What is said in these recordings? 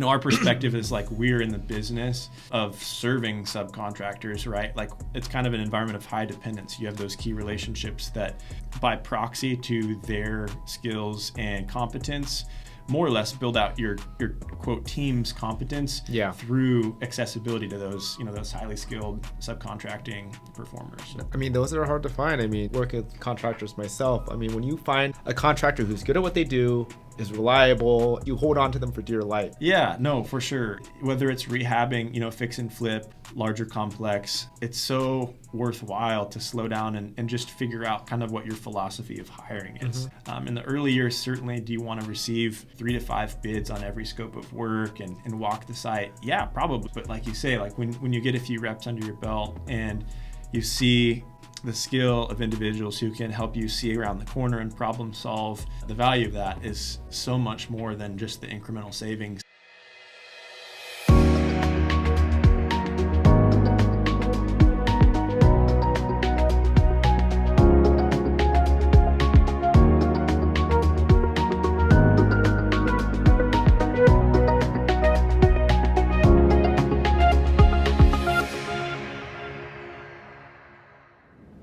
our perspective is like we're in the business of serving subcontractors, right? Like it's kind of an environment of high dependence. You have those key relationships that by proxy to their skills and competence, more or less build out your quote team's competence through accessibility to those, those highly skilled subcontracting performers. I mean, those are hard to find. I mean, working with contractors myself, I mean, when you find a contractor who's good at what they do, is reliable, you hold on to them for dear life. Yeah, no, for sure. Whether it's rehabbing, fix and flip, larger complex, it's so worthwhile to slow down and just figure out kind of what your philosophy of hiring is. In the early years, certainly, do you want to receive 3 to 5 bids on every scope of work and walk the site? Yeah, probably. But like you say, like when you get a few reps under your belt and you see the skill of individuals who can help you see around the corner and problem solve, the value of that is so much more than just the incremental savings.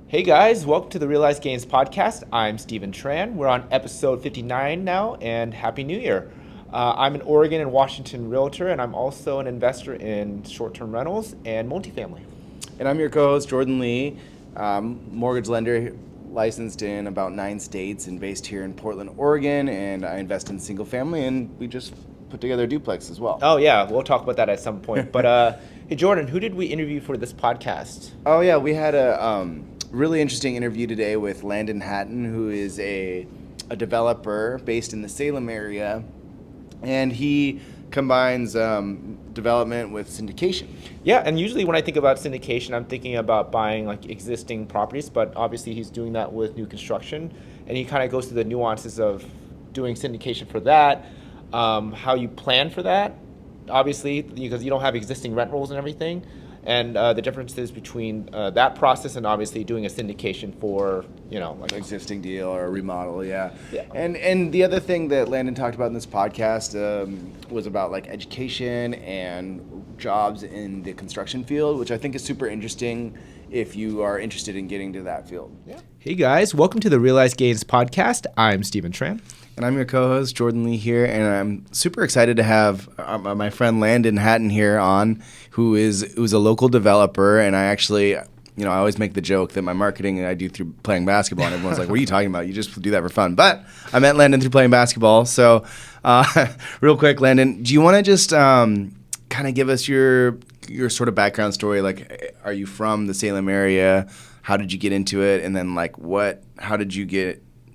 Hey guys, welcome to the Realized Gains podcast. I'm Stephen Tran. We're on episode 59 now, and Happy New Year. I'm an Oregon and Washington realtor, and I'm also an investor in short-term rentals and multifamily. And I'm your co-host, Jordan Lee, mortgage lender licensed in about 9 states and based here in Portland, Oregon, and I invest in single family, and we just put together a duplex as well. Oh yeah, we'll talk about that at some point. But hey Jordan, who did we interview for this podcast? Oh yeah, we had a really interesting interview today with Landon Hattan, who is a developer based in the Salem area, and he combines development with syndication. Yeah, and usually when I think about syndication, I'm thinking about buying like existing properties, but obviously he's doing that with new construction, and he kind of goes through the nuances of doing syndication for that, how you plan for that, obviously, because you don't have existing rent rolls and everything. And the differences between that process and obviously doing a syndication for, like an existing deal or a remodel, yeah. And the other thing that Landon talked about in this podcast was about like education and jobs in the construction field, which I think is super interesting if you are interested in getting to that field. Yeah. Hey guys, welcome to the Realized Gains podcast. I'm Stephen Tran. And I'm your co-host, Jordan Lee here, and I'm super excited to have my friend Landon Hattan here on, who's a local developer, and I actually, I always make the joke that my marketing I do through playing basketball, and everyone's like, what are you talking about? You just do that for fun. But I met Landon through playing basketball, so real quick, Landon, do you want to just kind of give us your sort of background story? Like, are you from the Salem area? How did you get into it? And then, like,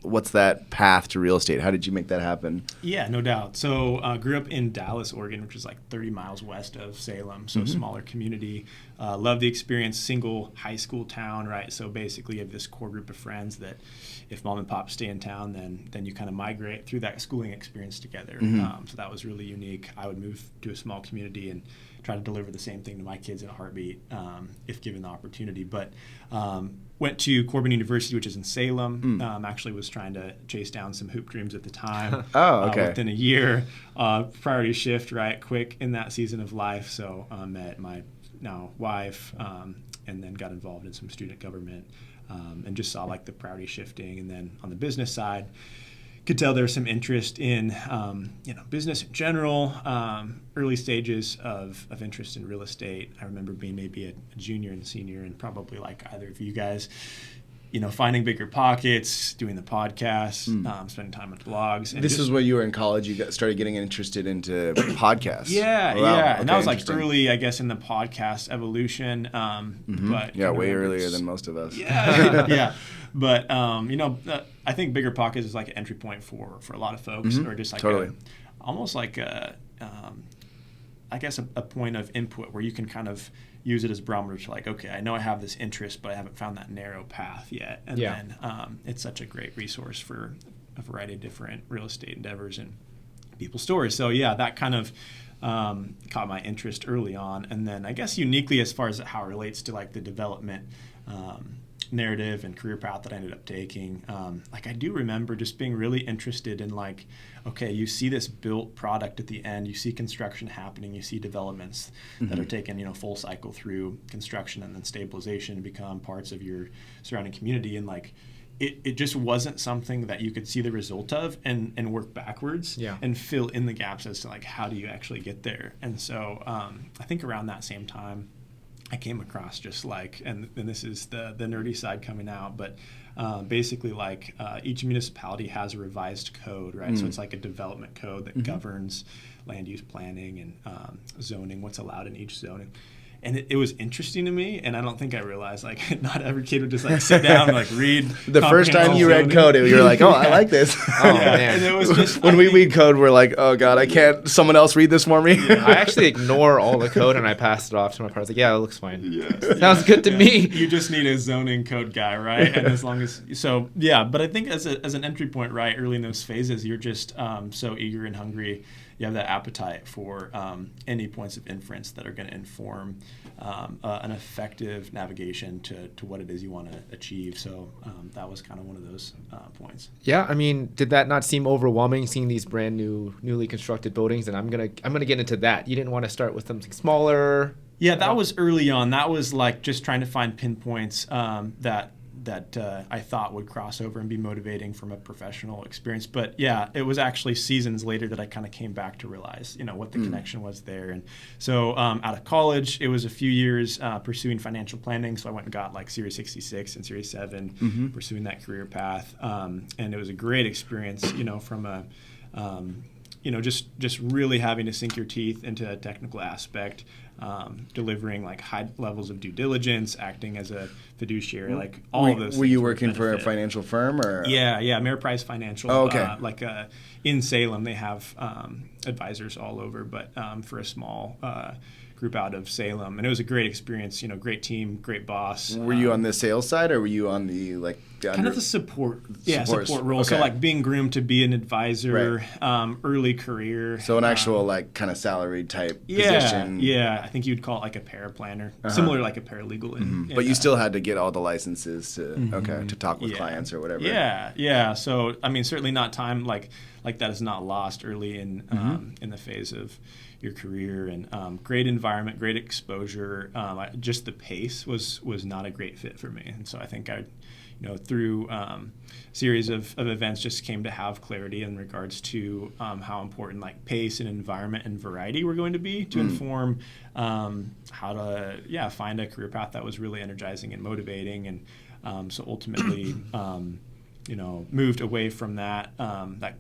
what's that path to real estate? How did you make that happen? Yeah, no doubt. So grew up in Dallas, Oregon, which is like 30 miles west of Salem, so a smaller community. Love the experience, single high school town, right? So basically you have this core group of friends that if mom and pop stay in town, then you kind of migrate through that schooling experience together. So that was really unique. I would move to a small community and try to deliver the same thing to my kids in a heartbeat if given the opportunity. But went to Corbin University, which is in Salem. Actually was trying to chase down some hoop dreams at the time. Within a year, priority shift, right, quick in that season of life. So met my now wife and then got involved in some student government and just saw like the priority shifting. And then on the business side, could tell there's some interest in business in general, early stages of interest in real estate. I remember being maybe a junior and senior, and probably like either of you guys, finding bigger pockets, doing the podcast, spending time with blogs. This is where you were in college. You started getting interested into podcasts. Yeah, wow. yeah. Okay, and that was like early, I guess, in the podcast evolution. But yeah, way earlier than most of us. Yeah, yeah. But I think bigger pockets is like an entry point for a lot of folks, or just like almost like a point of input where you can kind of use it as a barometer to like, okay, I know I have this interest, but I haven't found that narrow path yet. And then it's such a great resource for a variety of different real estate endeavors and people's stories. So yeah, that kind of caught my interest early on. And then I guess uniquely as far as how it relates to like the development narrative and career path that I ended up taking, like I do remember just being really interested in like, okay, you see this built product at the end, you see construction happening, you see developments that are taken, full cycle through construction and then stabilization to become parts of your surrounding community. And like, it just wasn't something that you could see the result of and work backwards and fill in the gaps as to like, how do you actually get there? And so I think around that same time, I came across just like, and this is the nerdy side coming out, but basically like each municipality has a revised code, right? So it's like a development code that governs land use planning and zoning, what's allowed in each zoning. And it was interesting to me, and I don't think I realized, like, not every kid would just, like, sit down and, like, read. The first time you read code, you were like, oh, I like this. Oh, man. And it was just, when we read code, we're like, oh, God, I can't. Someone else read this for me? I actually ignore all the code, and I pass it off to my partner. I was like, yeah, it looks fine. Sounds good to me. You just need a zoning code guy, right? And as long as, so, yeah. But I think as an entry point, right, early in those phases, you're just so eager and hungry. You have that appetite for any points of inference that are going to inform an effective navigation to what it is you want to achieve. So that was kind of one of those points. Yeah, I mean, did that not seem overwhelming, seeing these brand new, newly constructed buildings? And I'm gonna get into that. You didn't want to start with something smaller. Yeah, that was early on. That was like just trying to find pinpoints that I thought would cross over and be motivating from a professional experience. But yeah, it was actually seasons later that I kind of came back to realize, what the connection was there. And so out of college, it was a few years pursuing financial planning. So I went and got like Series 66 and Series 7, pursuing that career path. And it was a great experience, from a just really having to sink your teeth into a technical aspect, delivering like high levels of due diligence, acting as a fiduciary, like all of those things. Were you working for a financial firm or? Yeah, Ameriprise Financial. Oh, okay. In Salem, they have advisors all over, but for a small group out of Salem, and it was a great experience. Great team, great boss. Were you on the sales side, or were you on the kind of the support role? Okay. So like being groomed to be an advisor, early career. So an actual like kind of salaried type position. Yeah, I think you'd call it like a paraplanner, similar like a paralegal. But you still had to get all the licenses to talk with clients or whatever. Yeah. So I mean, certainly not time like that is not lost early in the phase of your career, and great environment, great exposure. Just the pace was not a great fit for me, and so I think I, through series of events, just came to have clarity in regards to how important like pace and environment and variety were going to be to inform how to find a career path that was really energizing and motivating, and so ultimately. Moved away from that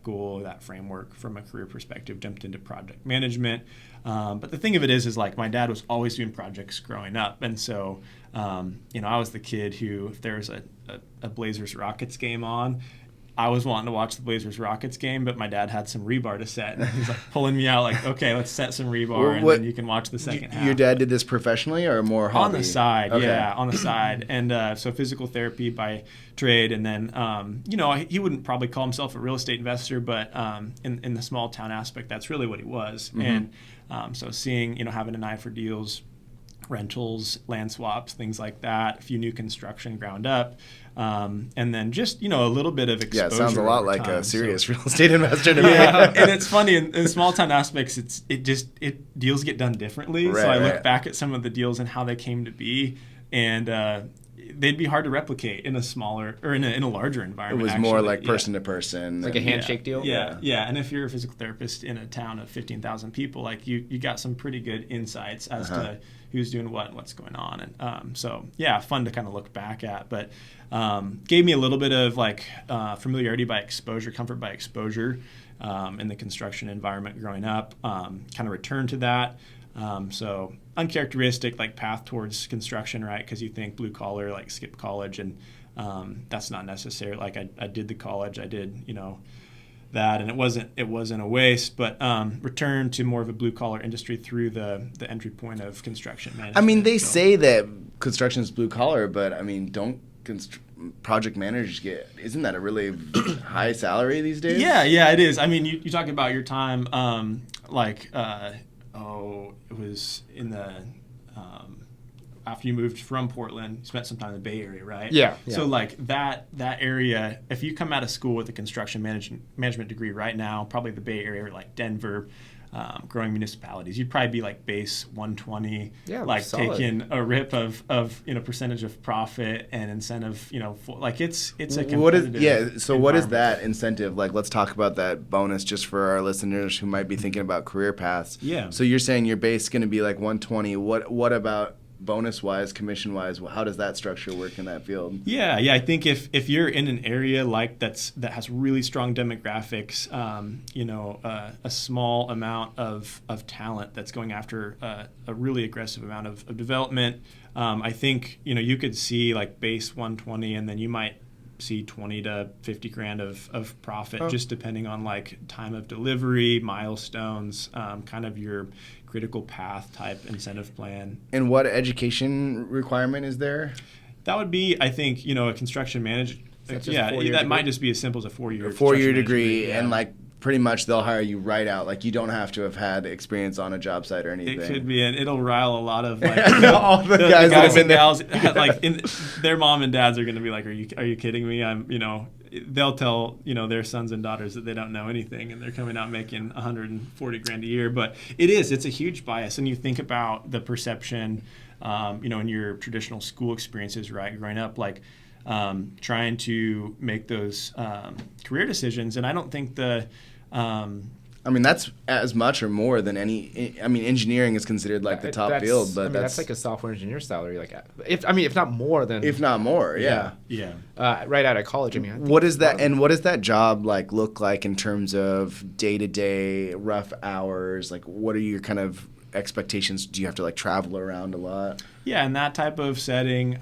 goal, that framework from a career perspective, jumped into project management. But the thing of it is like my dad was always doing projects growing up. And so, I was the kid who, if there was a Blazers Rockets game on, I was wanting to watch the Blazers Rockets game, but my dad had some rebar to set. And he's like pulling me out like, okay, let's set some rebar and then you can watch the second half. Your dad did this professionally or more hobby? On the side, okay. Yeah, on the side. And so physical therapy by trade. And then, he wouldn't probably call himself a real estate investor, but in the small town aspect, that's really what he was. And so seeing, having an eye for deals, rentals, land swaps, things like that, a few new construction ground up, and then just, a little bit of exposure. Yeah, it sounds a lot like a serious real estate investor to me. Yeah, and it's funny, in small town aspects, deals get done differently. Right, so I look back at some of the deals and how they came to be, and they'd be hard to replicate in a smaller or in a larger environment. It was more like person to person. Like a handshake deal? Yeah. And if you're a physical therapist in a town of 15,000 people, like you got some pretty good insights as to who's doing what and what's going on. And so, fun to kind of look back at. But gave me a little bit of like familiarity by exposure, comfort by exposure in the construction environment growing up. Kind of returned to that. So uncharacteristic like path towards construction, right? Because you think blue collar, like skip college, and that's not necessary. Like I did the college, I did that, and it wasn't a waste, but returned to more of a blue collar industry through the entry point of construction management. I mean, they say that construction is blue collar, but I mean, don't project managers isn't that a really high salary these days? Yeah, it is. I mean, you talk about your time, it was in the, after you moved from Portland, you spent some time in the Bay Area, right? Yeah. So like that area, if you come out of school with a construction management degree right now, probably the Bay Area or like Denver, growing municipalities, you'd probably be like base 120, like solid. taking a rip of percentage of profit and incentive, like it's a competitive what is environment. that incentive? Like, let's talk about that bonus just for our listeners who might be thinking about career paths. Yeah. So you're saying your base is going to be like 120. What about bonus wise, commission wise? How does that structure work in that field? Yeah. I think if you're in an area like that has really strong demographics, a small amount of talent that's going after a really aggressive amount of development, I think you could see like base 120, and then you might see 20 to 50 grand of profit, just depending on like time of delivery, milestones, kind of your critical path type incentive plan. And what education requirement is there? That would be, I think, a construction manager. That might just be as simple as a 4-year degree, yeah. And like pretty much they'll hire you right out. Like you don't have to have had experience on a job site or anything. It could be, and ittle rile a lot of like all the guys that have been there. Like their mom and dads are going to be like, "Are you kidding me?" They'll tell their sons and daughters that they don't know anything, and they're coming out making 140 grand a year. But it's a huge bias, and you think about the perception, in your traditional school experiences, right, growing up, like trying to make those career decisions, and I don't think that's as much or more than any. Engineering is considered like the top field, but that's like a software engineer salary. Like, if not more than. If not more, yeah. Right out of college. I think what is that? And what does that job like look like in terms of day-to-day rough hours? Like, what are your kind of expectations? Do you have to like travel around a lot? Yeah, in that type of setting,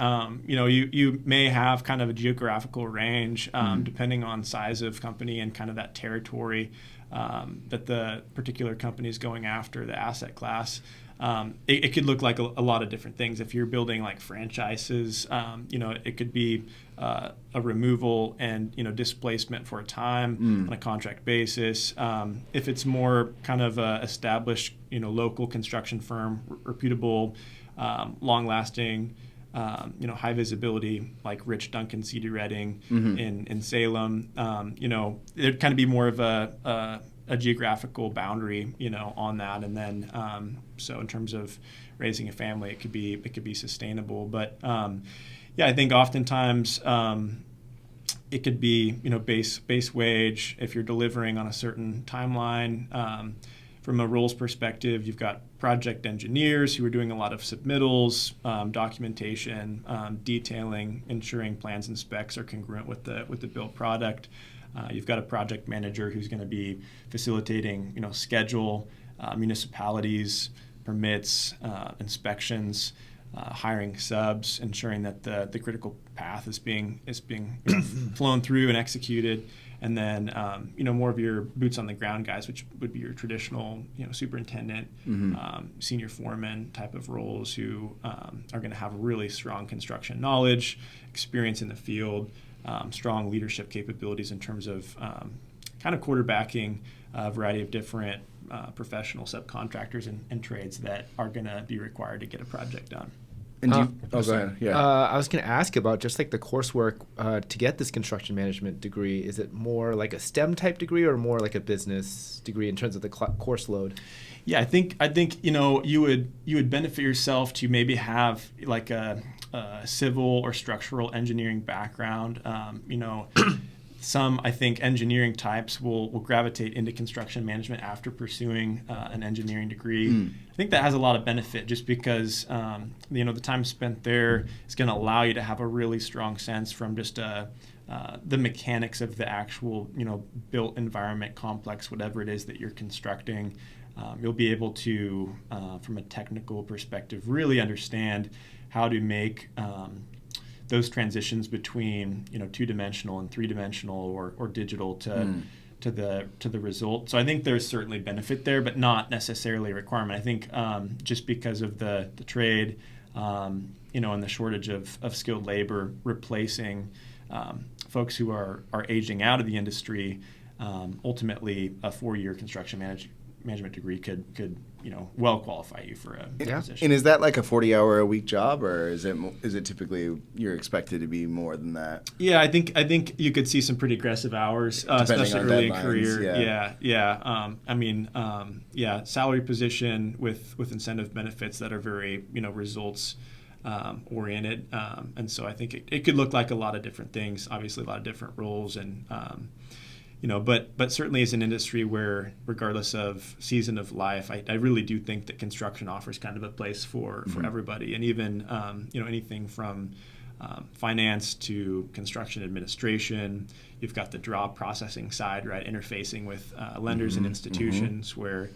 you may have kind of a geographical range, depending on size of company and kind of that territory that the particular company is going after, the asset class. It could look like a lot of different things. If you're building like franchises, it could be a removal and displacement for a time on a contract basis. If it's more kind of a established local construction firm, reputable, long-lasting, high visibility, like Rich Duncan, CD Redding in Salem, there'd kind of be more of a geographical boundary, on that. And then, so in terms of raising a family, it could be sustainable. But I think oftentimes it could be, base wage if you're delivering on a certain timeline. From a roles perspective, you've got project engineers who are doing a lot of submittals, documentation, detailing, ensuring plans and specs are congruent with the built product. You've got a project manager who's going to be facilitating, schedule, municipalities, permits, inspections, hiring subs, ensuring that the critical path is being flown through and executed. And then, more of your boots on the ground guys, which would be your traditional, superintendent, senior foreman type of roles who are going to have really strong construction knowledge, experience in the field, strong leadership capabilities in terms of kind of quarterbacking a variety of different professional subcontractors and trades that are going to be required to get a project done. And go ahead. Yeah. I was going to ask about just like the coursework to get this construction management degree. Is it more like a STEM type degree or more like a business degree in terms of the course load? Yeah, I think you would benefit yourself to maybe have like a civil or structural engineering background. Some, I think, engineering types will gravitate into construction management after pursuing an engineering degree. I think that has a lot of benefit just because, the time spent there is going to allow you to have a really strong sense from just the mechanics of the actual, built environment, complex, whatever it is that you're constructing. You'll be able to, from a technical perspective, really understand how to make those transitions between two-dimensional and three-dimensional or digital to the result. So I think there's certainly benefit there, but not necessarily a requirement. I think just because of the trade, and the shortage of skilled labor replacing folks who are aging out of the industry, ultimately a 4-year construction management degree could well qualify you for a position. And is that like a 40-hour-a-week job, or is it typically you're expected to be more than that? Yeah, I think you could see some pretty aggressive hours, especially early in career. Salary position with incentive benefits that are very results oriented, and so I think it could look like a lot of different things. Obviously, a lot of different roles, and but certainly as an industry where, regardless of season of life, I really do think that construction offers kind of a place for everybody, and even anything from finance to construction administration. You've got the draw processing side, right? Interfacing with lenders and institutions where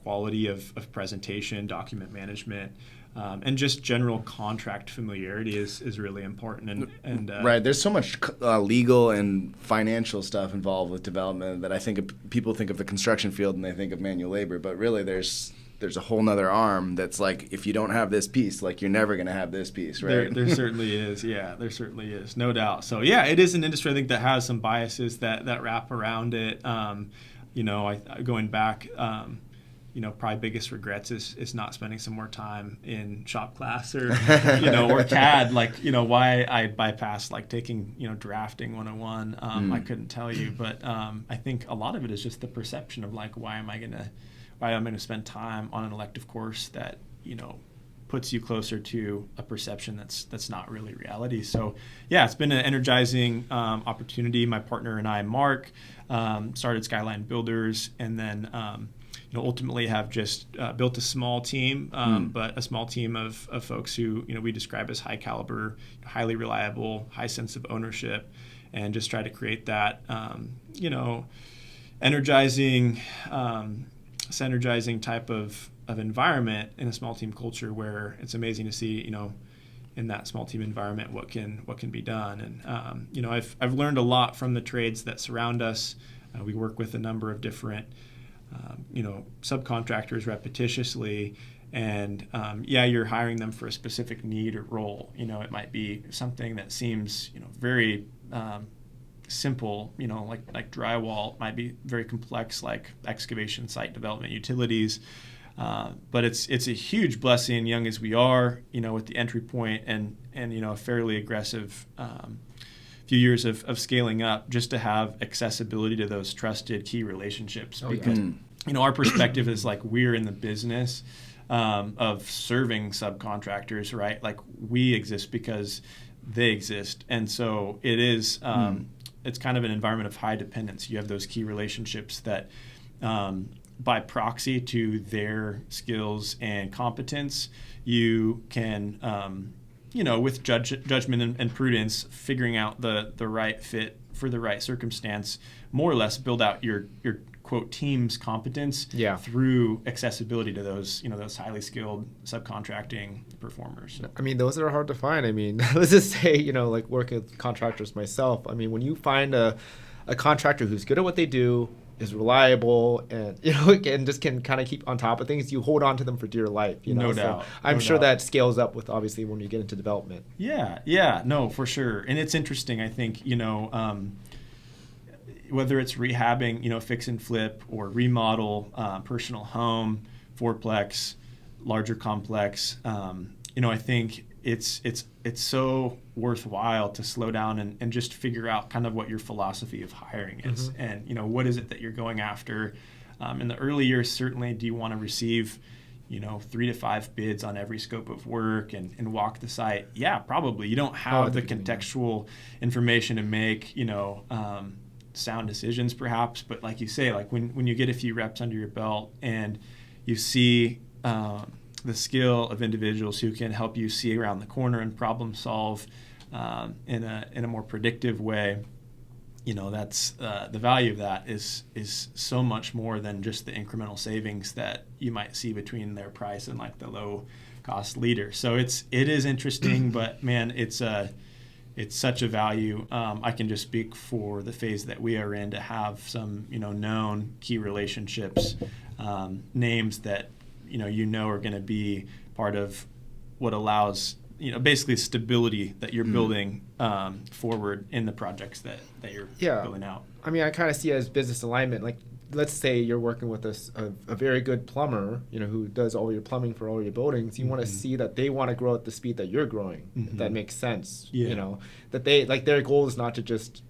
quality of presentation, document management, and just general contract familiarity is really important. And right, there's so much legal and financial stuff involved with development that I think people think of the construction field and they think of manual labor, but really there's a whole nother arm that's like, if you don't have this piece, like you're never going to have this piece, right? There certainly is. Yeah, there certainly is. No doubt. So yeah, it is an industry I think that has some biases that wrap around it. Going back, probably biggest regrets is not spending some more time in shop class or, or CAD, why I bypassed taking, drafting 101. I couldn't tell you, but I think a lot of it is just the perception of why am I going to spend time on an elective course that, puts you closer to a perception that's not really reality. So yeah, it's been an energizing opportunity. My partner and I, Mark, started Skyline Builders, and then ultimately have just built a small team, but a small team of folks who we describe as high caliber, highly reliable, high sense of ownership, and just try to create that energizing type of environment in a small team culture where it's amazing to see in that small team environment what can be done. And I've learned a lot from the trades that surround us. We work with a number of different subcontractors repetitiously, and you're hiring them for a specific need or role. It might be something that seems very simple, like drywall. It might be very complex, like excavation, site development, utilities. But it's a huge blessing, young as we are, with the entry point and a fairly aggressive few years of scaling up, just to have accessibility to those trusted key relationships. Because our perspective is we're in the business of serving subcontractors, right? We exist because they exist, and so it is. It's kind of an environment of high dependence. You have those key relationships that, by proxy to their skills and competence, you can, with judgment and prudence, figuring out the right fit for the right circumstance, more or less build out your quote team's competence through accessibility to those those highly skilled subcontracting performers. I mean, those are hard to find. I mean, let's just say working with contractors myself. I mean, when you find a contractor who's good at what they do, is reliable, and and just can kind of keep on top of things, you hold on to them for dear life. No doubt. I'm sure that scales up with obviously when you get into development. Yeah, no, for sure. And it's interesting. I think whether it's rehabbing, fix and flip, or remodel, personal home, fourplex, larger complex, I think it's so worthwhile to slow down and just figure out kind of what your philosophy of hiring is, and what is it that you're going after. In the early years, certainly, do you want to receive 3 to 5 bids on every scope of work and walk the site? Yeah, probably. You don't have the contextual information to make sound decisions, perhaps, but like you say, when you get a few reps under your belt and you see the skill of individuals who can help you see around the corner and problem solve in a more predictive way, that's the value of that is so much more than just the incremental savings that you might see between their price and the low cost leader. So it is interesting, but man, it's such a value. I can just speak for the phase that we are in to have some known key relationships, names that are going to be part of what allows basically stability that you're building forward in the projects that you're building out. I mean, I kind of see it as business alignment. let's say you're working with a very good plumber, who does all your plumbing for all your buildings. You want to see that they want to grow at the speed that you're growing. If that makes sense. Yeah. That they their goal is not to just,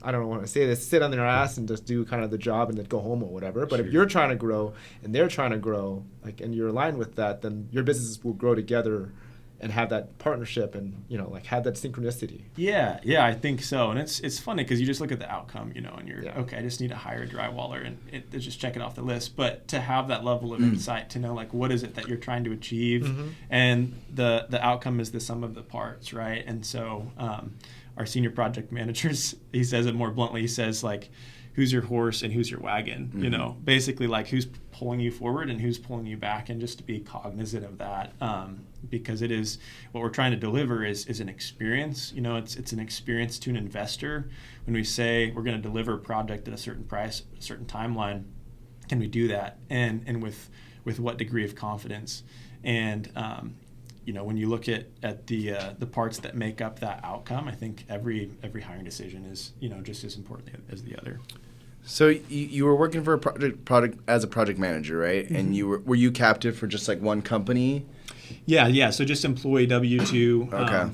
I don't want to say this, sit on their ass and just do kind of the job and then go home or whatever. But if you're trying to grow and they're trying to grow, and you're aligned with that, then your businesses will grow together and have that partnership and, have that synchronicity. Yeah, I think so. And it's funny because you just look at the outcome, and you're, okay, I just need to hire a drywaller and it's just check it off the list. But to have that level of insight, to know, what is it that you're trying to achieve? And the outcome is the sum of the parts, right? And so our senior project managers, he says it more bluntly, he says, who's your horse and who's your wagon? Basically who's pulling you forward and who's pulling you back, and just to be cognizant of that, because it is what we're trying to deliver is an experience. It's an experience to an investor. When we say we're going to deliver a project at a certain price, a certain timeline, can we do that, and with what degree of confidence? And when you look at the parts that make up that outcome, I think every hiring decision is just as important as the other. So you were working for a project as a project manager, right? And were you captive for just one company? Yeah. So just employee W-2 Okay.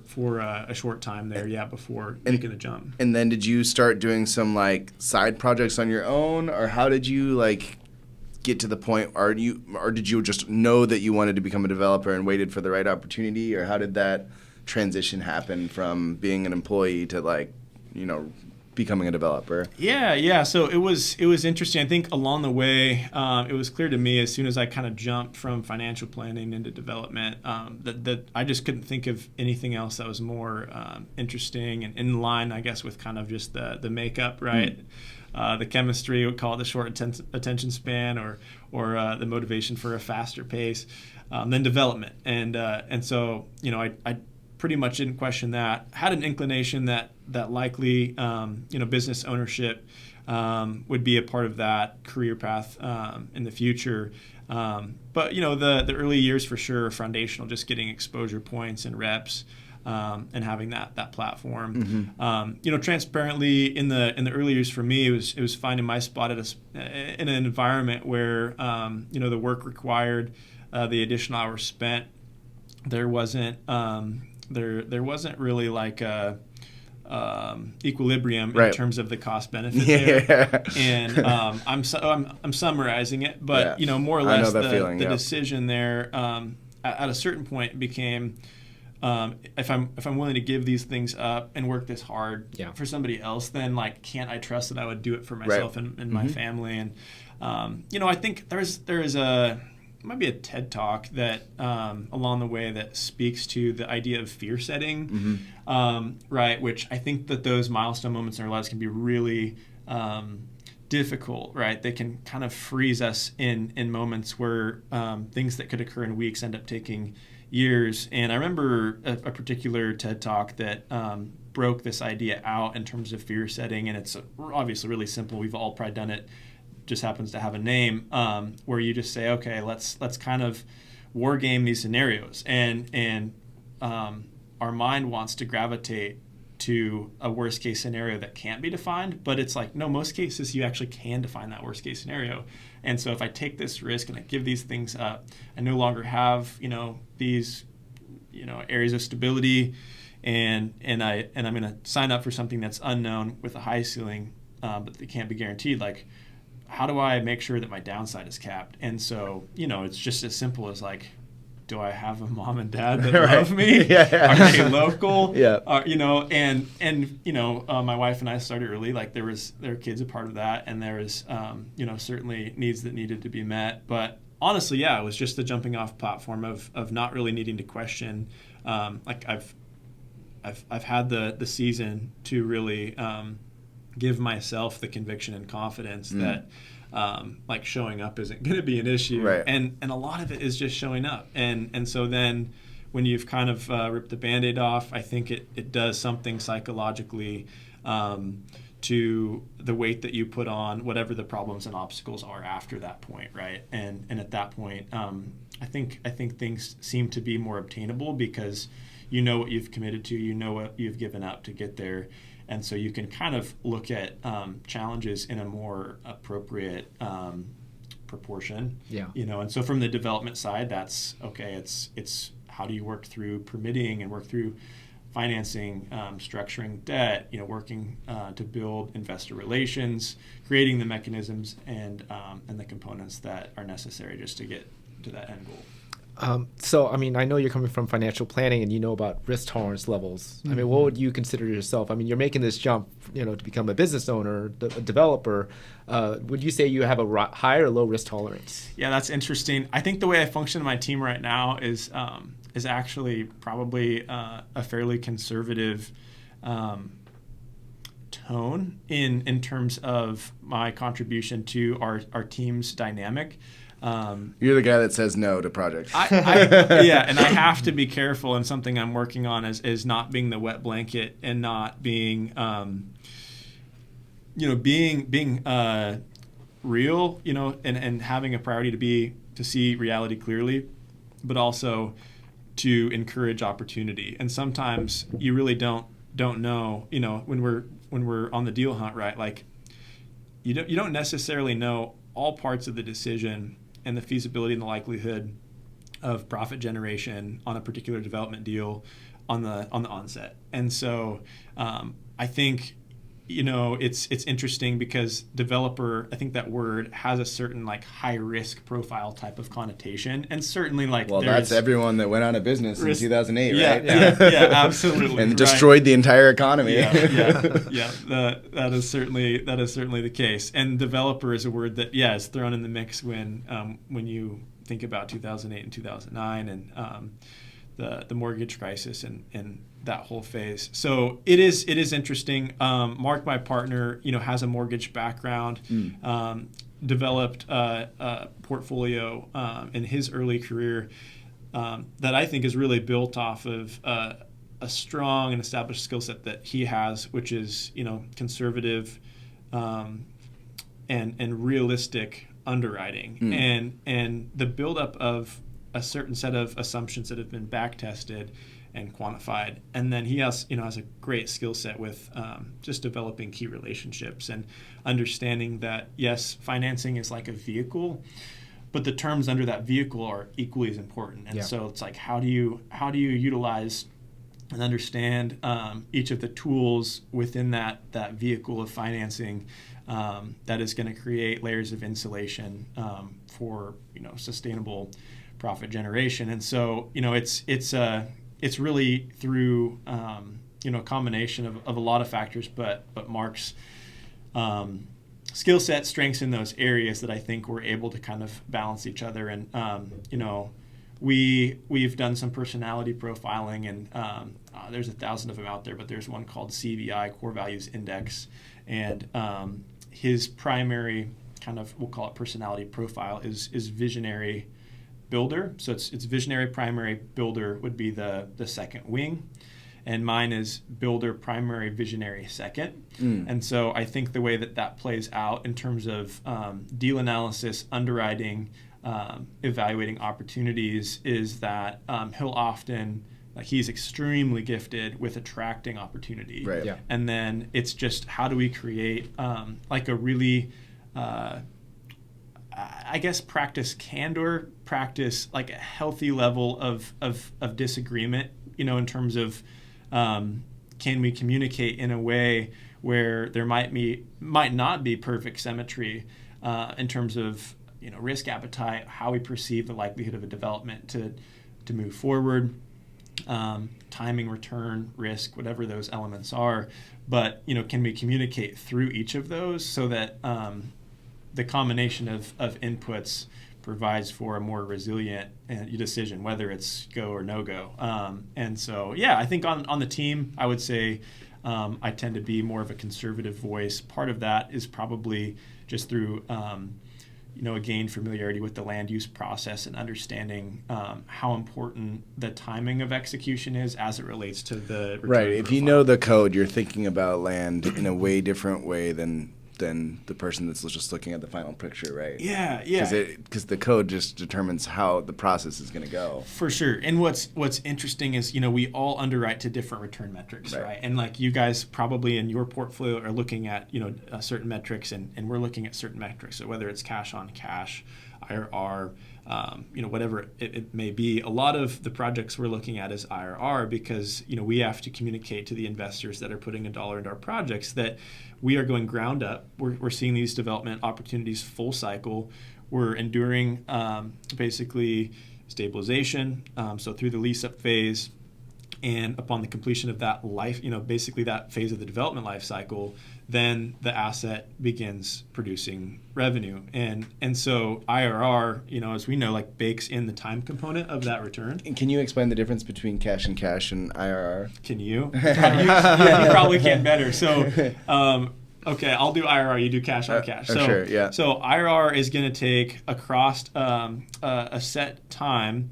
For a short time there, before making the jump. And then did you start doing some side projects on your own, or how did you get to the point, or did you just know that you wanted to become a developer and waited for the right opportunity, or how did that transition happen from being an employee to becoming a developer? Yeah. So it was interesting. I think along the way, it was clear to me as soon as I kind of jumped from financial planning into development, that I just couldn't think of anything else that was more interesting and in line, I guess, with kind of just the makeup, right? The chemistry, we call it the short attention span, or the motivation for a faster pace, than development. And so I pretty much didn't question that. Had an inclination that likely business ownership would be a part of that career path in the future. But the early years for sure are foundational, just getting exposure points and reps. And having that platform, transparently in the early years for me, it was finding my spot in an environment where the work required, the additional hours spent. There wasn't really a equilibrium in terms of the cost benefit there. And I'm summarizing it, but more or less the decision there at a certain point became. If I'm willing to give these things up and work this hard for somebody else, then can't I trust that I would do it for myself and my family? And I think there might be a TED talk that along the way that speaks to the idea of fear setting, right? Which I think that those milestone moments in our lives can be really difficult, right? They can kind of freeze us in moments where things that could occur in weeks end up taking years. And I remember a particular TED talk that broke this idea out in terms of fear setting, and it's obviously really simple. We've all probably done it, just happens to have a name, where you just say, okay, let's kind of war game these scenarios, and our mind wants to gravitate to a worst case scenario that can't be defined, but it's no, most cases you actually can define that worst case scenario. And so if I take this risk and I give these things up, I no longer have these areas of stability, and I'm going to sign up for something that's unknown with a high ceiling, but they can't be guaranteed. How do I make sure that my downside is capped? And so it's just as simple as do I have a mom and dad that love me? Are they local? My wife and I started early. There were kids a part of that, and there was certainly needs that needed to be met. But honestly, it was just the jumping off platform of not really needing to question. I've had the season to really give myself the conviction and confidence that. Showing up isn't going to be an issue, right. And a lot of it is just showing up, and so then when you've kind of ripped the Band-Aid off, I think it does something psychologically to the weight that you put on whatever the problems and obstacles are after that point, right? And at that point, I think things seem to be more obtainable because you know what you've committed to, you know what you've given up to get there. And so you can kind of look at challenges in a more appropriate proportion. Yeah. And so from the development side, that's okay. It's how do you work through permitting and work through financing, structuring debt, working to build investor relations, creating the mechanisms and the components that are necessary just to get to that end goal. So, I mean, I know you're coming from financial planning and you know about risk tolerance levels. I mean, what would you consider yourself? I mean, you're making this jump, to become a business owner, a developer. Would you say you have a high or low risk tolerance? Yeah, that's interesting. I think the way I function in my team right now is actually probably a fairly conservative tone in terms of my contribution to our team's dynamic. You're the guy that says no to projects. Yeah, and I have to be careful, and something I'm working on is not being the wet blanket and not being, being real, and having a priority to see reality clearly, but also to encourage opportunity. And sometimes you really don't know, when we're on the deal hunt, right? Like you don't necessarily know all parts of the decision and the feasibility and the likelihood of profit generation on a particular development deal on the onset. And so I think it's interesting because developer, I think that word has a certain like high risk profile type of connotation, and certainly that's everyone that went out of business in 2008, yeah, right? Yeah, absolutely, and destroyed the entire economy. Yeah. That is certainly the case. And developer is a word that is thrown in the mix when you think about 2008 and 2009 and the mortgage crisis and that whole phase. So it is interesting. Mark, my partner, has a mortgage background, developed a portfolio in his early career that I think is really built off of a strong and established skill set that he has, which is conservative and realistic underwriting and the buildup of a certain set of assumptions that have been back tested and quantified. And then he has a great skill set with just developing key relationships and understanding that, yes, financing is like a vehicle, but the terms under that vehicle are equally as important. And so it's like, how do you utilize and understand each of the tools within that vehicle of financing that is going to create layers of insulation for sustainable profit generation. And so it's really through a combination of a lot of factors, but Mark's skill set, strengths in those areas that I think we're able to kind of balance each other. And we've done some personality profiling, and there's 1,000 of them out there, but there's one called CVI, Core Values Index, and his primary kind of, we'll call it personality profile, is visionary builder. So it's visionary primary, builder would be the second wing, and mine is builder primary, visionary second. And so I think the way that plays out in terms of deal analysis, underwriting, evaluating opportunities is that he'll often, he's extremely gifted with attracting opportunity. Right. Yeah. And then it's just how do we create like a really I guess practice candor, practice like a healthy level of disagreement, in terms of can we communicate in a way where there might not be perfect symmetry in terms of risk appetite, how we perceive the likelihood of a development to move forward, timing, return, risk, whatever those elements are. But can we communicate through each of those so that the combination of inputs provides for a more resilient decision, whether it's go or no go. And so, I think on the team, I would say I tend to be more of a conservative voice. Part of that is probably just through, again, familiarity with the land use process and understanding how important the timing of execution is as it relates to the return Right. If you profile. know the code, you're thinking about land in a way different way than than the person that's just looking at the final picture, right? Yeah. Because the code just determines how the process is going to go. For sure. And what's interesting is, we all underwrite to different return metrics, right? And like you guys probably in your portfolio are looking at, certain metrics, and we're looking at certain metrics. So whether it's cash on cash, IRR, whatever it may be. A lot of the projects we're looking at is IRR because, we have to communicate to the investors that are putting $1 into our projects that we are going ground up. We're seeing these development opportunities full cycle. We're enduring basically stabilization, so through the lease-up phase, and upon the completion of that life, basically that phase of the development life cycle, then the asset begins producing revenue. And so IRR, as we know, like bakes in the time component of that return. And can you explain the difference between cash and IRR? Can you? You probably can better. So, okay, I'll do IRR. You do cash on cash. So, sure, yeah. So IRR is going to take across a set time.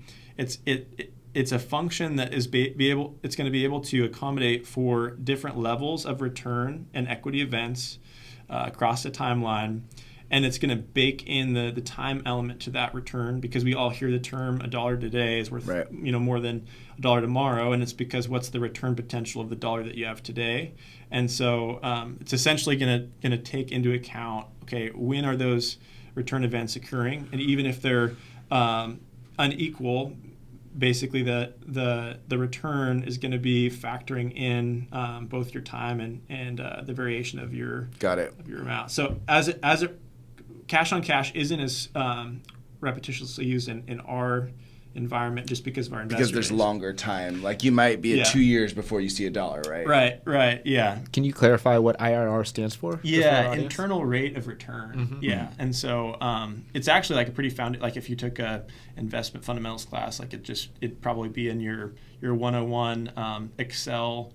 It's a function that is it's going to be able to accommodate for different levels of return and equity events across the timeline, and it's going to bake in the time element to that return because we all hear the term $1 today is worth more than $1 tomorrow, and it's because what's the return potential of the dollar that you have today, and so it's essentially going to take into account when are those return events occurring, and even if they're unequal. Basically, the return is going to be factoring in both your time and the variation of your amount. So as cash on cash isn't as repetitiously used in our environment just because of our investor because there's base. Longer time. Like you might be at 2 years before you see $1, right? Right. Yeah. Can you clarify what IRR stands for? Yeah, internal rate of return. Mm-hmm. Yeah, and so it's actually like a pretty like if you took a investment fundamentals class, like it'd probably be in your 101 Excel,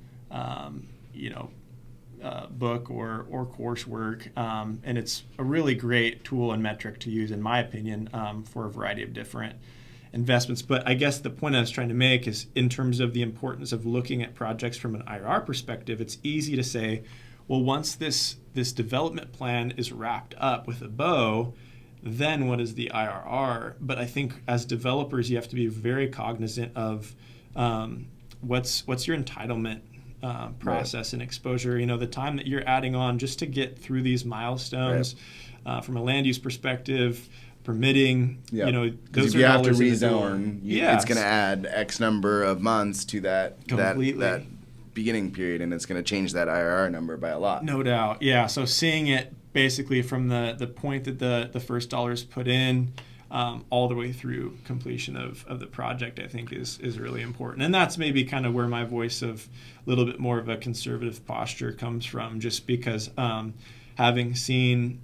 book or coursework, and it's a really great tool and metric to use, in my opinion, for a variety of different investments. But I guess the point I was trying to make is in terms of the importance of looking at projects from an IRR perspective, it's easy to say, well, once this development plan is wrapped up with a bow, then what is the IRR? But I think as developers, you have to be very cognizant of what's your entitlement process and exposure. The time that you're adding on just to get through these milestones from a land use perspective, permitting, because if you have to rezone, it's going to add X number of months to that beginning period, and it's going to change that IRR number by a lot. No doubt, yeah. So seeing it basically from the point that the first dollar is put in all the way through completion of the project, I think is really important. And that's maybe kind of where my voice of a little bit more of a conservative posture comes from, just because having seen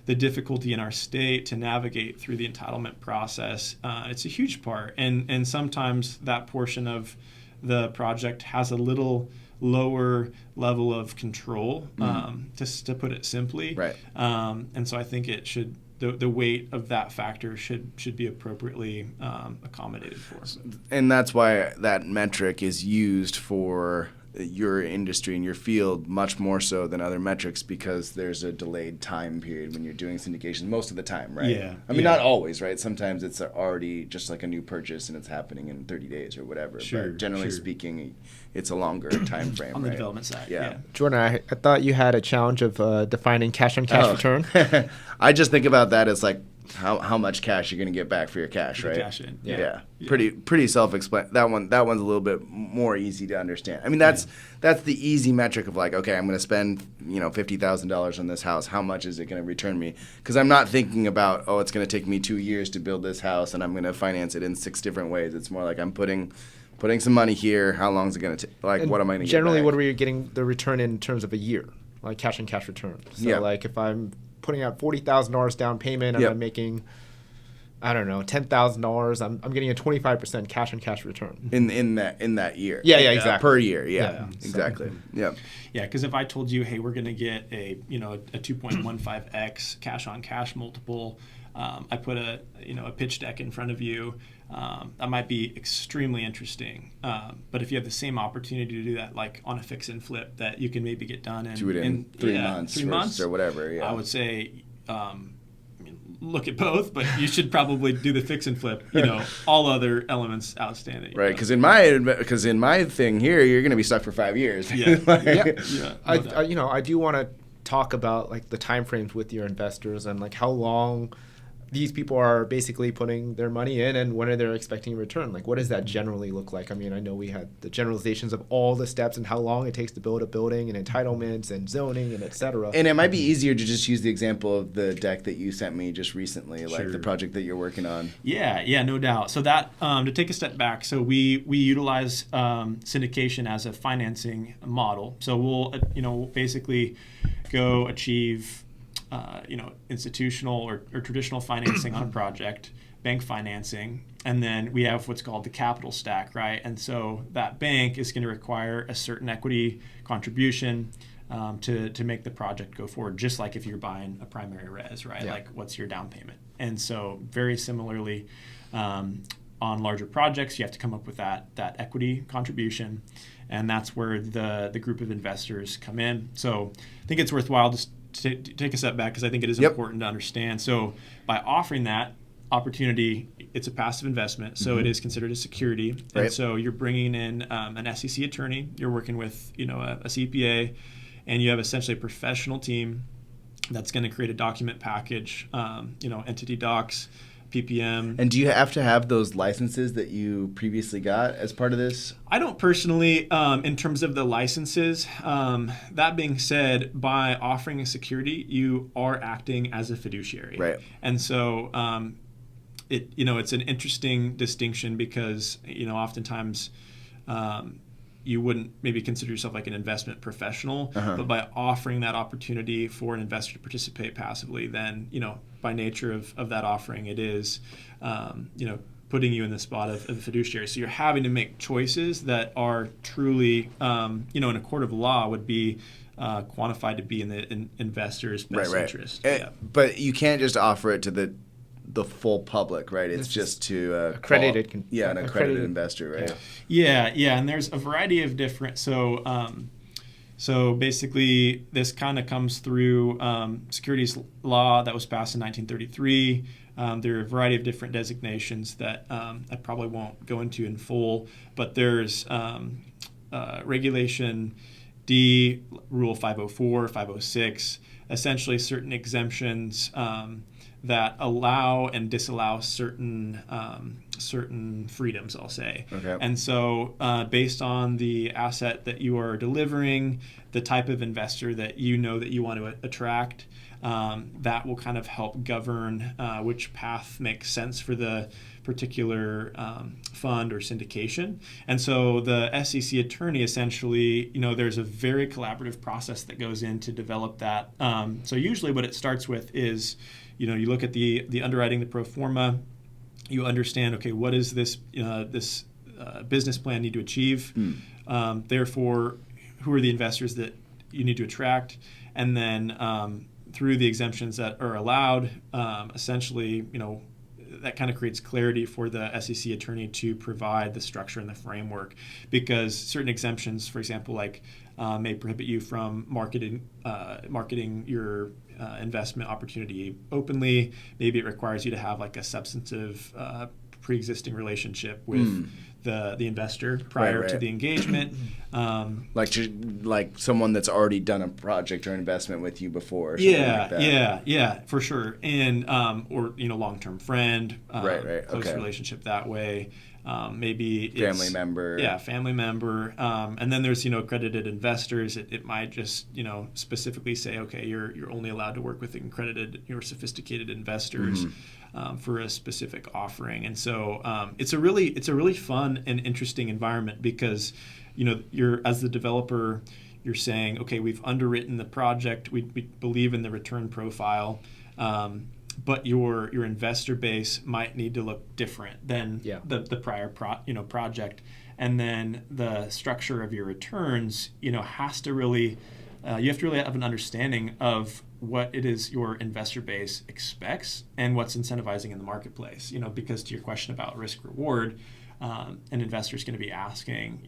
the difficulty in our state to navigate through the entitlement process, it's a huge part. And sometimes that portion of the project has a little lower level of control, to put it simply. Right. And so I think it should, the weight of that factor should be appropriately accommodated for. And that's why that metric is used for your industry and your field much more so than other metrics, because there's a delayed time period when you're doing syndication most of the time, right? Yeah. I mean, not always, right? Sometimes it's already just like a new purchase and it's happening in 30 days or whatever. Sure, but generally speaking, it's a longer time frame, on the right? development side. Yeah. Jordan, I thought you had a challenge of defining cash on cash return. I just think about that as like how much cash you're going to get back for your cash, right? Cash in. Yeah. Pretty self-explanatory. That one's a little bit more easy to understand. I mean, that's the easy metric of like, okay, I'm going to spend $50,000 on this house. How much is it going to return me? Because I'm not thinking about, it's going to take me 2 years to build this house and I'm going to finance it in 6 different ways. It's more like I'm putting some money here. How long is it going to take? Like, And what am I going to get generally, back? what are we getting the return in terms of a year, like cash on cash return? So like if I'm putting out $40,000 down payment and I'm making, I don't know, $10,000, I'm getting a 25% cash on cash return in that year. Yeah, exactly. Per year, exactly. So, Yeah, because if I told you, hey, we're going to get a 2.15x cash on cash multiple, I put a pitch deck in front of you. That might be extremely interesting. But if you have the same opportunity to do that, like on a fix and flip, that you can maybe get done in 3 months, 3 months or whatever. Yeah. I would say, look at both, but you should probably do the fix and flip. All other elements outstanding. Right, because in my thing here, you're going to be stuck for 5 years. Yeah. I do want to talk about like the timeframes with your investors and like how long these people are basically putting their money in and when are they expecting a return. Like, what does that generally look like? I mean, I know we had the generalizations of all the steps and how long it takes to build a building and entitlements and zoning and et cetera. And it might be easier to just use the example of the deck that you sent me just recently, like the project that you're working on. Yeah, no doubt. So that, to take a step back, so we utilize syndication as a financing model. So we'll, basically go achieve institutional or traditional financing on a project, bank financing, and then we have what's called the capital stack, right? And so that bank is going to require a certain equity contribution to make the project go forward, just like if you're buying a primary res, right? Yeah. Like, what's your down payment? And so very similarly, on larger projects, you have to come up with that equity contribution, and that's where the group of investors come in. So I think it's worthwhile to take a step back because I think it is important to understand. So by offering that opportunity, it's a passive investment, so it is considered a security. Right. And so you're bringing in an SEC attorney, you're working with a CPA, and you have essentially a professional team that's going to create a document package, entity docs, PPM. And do you have to have those licenses that you previously got as part of this? I don't personally, in terms of the licenses. That being said, by offering a security, you are acting as a fiduciary. Right. And so it's an interesting distinction because, oftentimes you wouldn't maybe consider yourself like an investment professional, but by offering that opportunity for an investor to participate passively, then, by nature of that offering, it is, putting you in the spot of a fiduciary. So you're having to make choices that are truly, in a court of law would be quantified to be in the investor's best interest. Yeah. But you can't just offer it to the full public, right? It's just to an accredited investor, right? Yeah, and there's a variety of different. So basically, this kind of comes through securities law that was passed in 1933. There are a variety of different designations that I probably won't go into in full, but there's Regulation D, Rule 504, 506, essentially certain exemptions that allow and disallow certain freedoms, I'll say. Okay. And so based on the asset that you are delivering, the type of investor that you want to attract, that will kind of help govern which path makes sense for the particular fund or syndication. And so the SEC attorney essentially, there's a very collaborative process that goes in to develop that. So usually what it starts with is, you look at the underwriting, the pro forma, you understand, okay, what is this business plan need to achieve? Therefore, who are the investors that you need to attract? And then through the exemptions that are allowed, essentially, that kind of creates clarity for the SEC attorney to provide the structure and the framework, because certain exemptions, for example, like may prohibit you from marketing your investment opportunity openly. Maybe it requires you to have like a substantive pre-existing relationship with the investor prior to the engagement. Like someone that's already done a project or investment with you before. Or Yeah, like that. yeah, for sure. And or long-term friend, close okay. relationship that way. Maybe it's family member. Yeah, family member. And then there's accredited investors. It might just specifically say, okay, you're only allowed to work with accredited or sophisticated investors for a specific offering. And so it's a really fun and interesting environment because you're, as the developer, you're saying, okay, we've underwritten the project. We believe in the return profile. But your investor base might need to look different than the prior project, and then the structure of your returns has to really you have to really have an understanding of what it is your investor base expects and what's incentivizing in the marketplace. Because to your question about risk reward, an investor is going to be asking,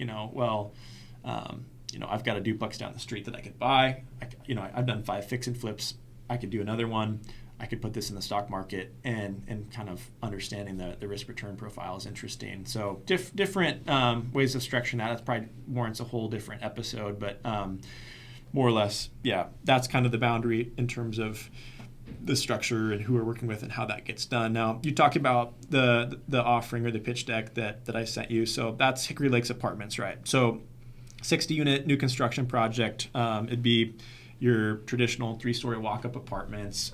I've got a duplex down the street that I could buy. I've done 5 fix and flips. I could do another one. I could put this in the stock market, and kind of understanding the risk return profile is interesting. So different ways of structuring that. That probably warrants a whole different episode, but more or less, yeah, that's kind of the boundary in terms of the structure and who we're working with and how that gets done. Now, you talked about the offering or the pitch deck that I sent you. So that's Hickory Lakes Apartments, right? So 60-unit new construction project. It'd be your traditional 3-story walk-up apartments.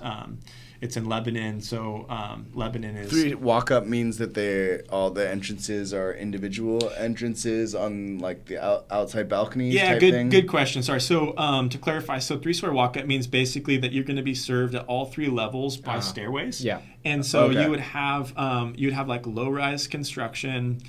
It's in Lebanon, so Lebanon is... 3 walk-up means that all the entrances are individual entrances on like the outside balconies type thing? Good question. Sorry. So to clarify, 3-story walk-up means basically that you're going to be served at all 3 levels by stairways. Yeah. And so you would have like low-rise construction,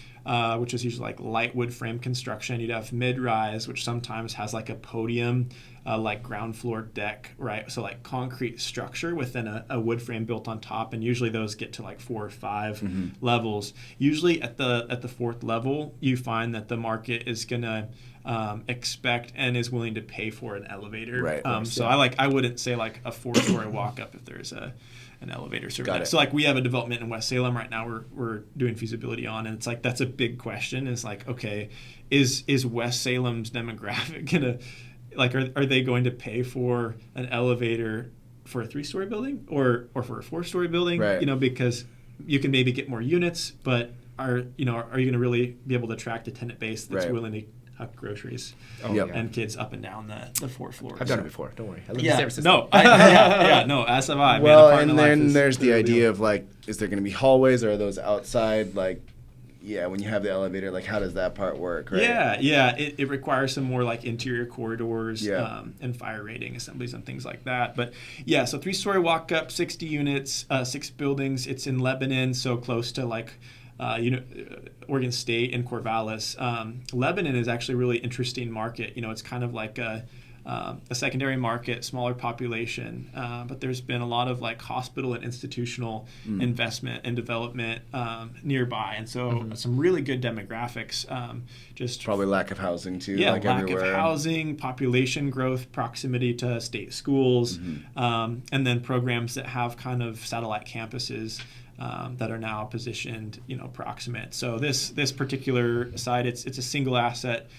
which is usually like light wood frame construction. You'd have mid-rise, which sometimes has like a podium, like ground floor deck, right? So like concrete structure within a wood frame built on top, and usually those get to like 4 or 5 levels. Usually at the 4th level, you find that the market is gonna expect and is willing to pay for an elevator. Right. So I wouldn't say like a 4-story walk up if there's an elevator service. So like we have a development in West Salem right now we're doing feasibility on, and it's like that's a big question. It's like, okay, is West Salem's demographic gonna, like, are they going to pay for an elevator for a 3-story building or for a 4-story building? Right. Because you can maybe get more units, but are you going to really be able to attract a tenant base that's willing to huck groceries and kids up and down the 4th floors? I've done it before. Don't worry. I live in San Francisco. No, as have I. Well, and then there's the idea of like, is there going to be hallways, or are those outside? Like, when you have the elevator, like how does that part work? Right? Yeah. It requires some more like interior corridors and fire rating assemblies and things like that. But so 3-story walk up, 60 units, 6 buildings. It's in Lebanon, so close to like Oregon State and Corvallis. Lebanon is actually a really interesting market. It's kind of like a secondary market, smaller population, but there's been a lot of like hospital and institutional investment and development nearby, and so some really good demographics. Just probably lack of housing too. Lack everywhere. of housing, population growth, proximity to state schools, and then programs that have kind of satellite campuses that are now positioned, proximate. So this particular site, it's a single asset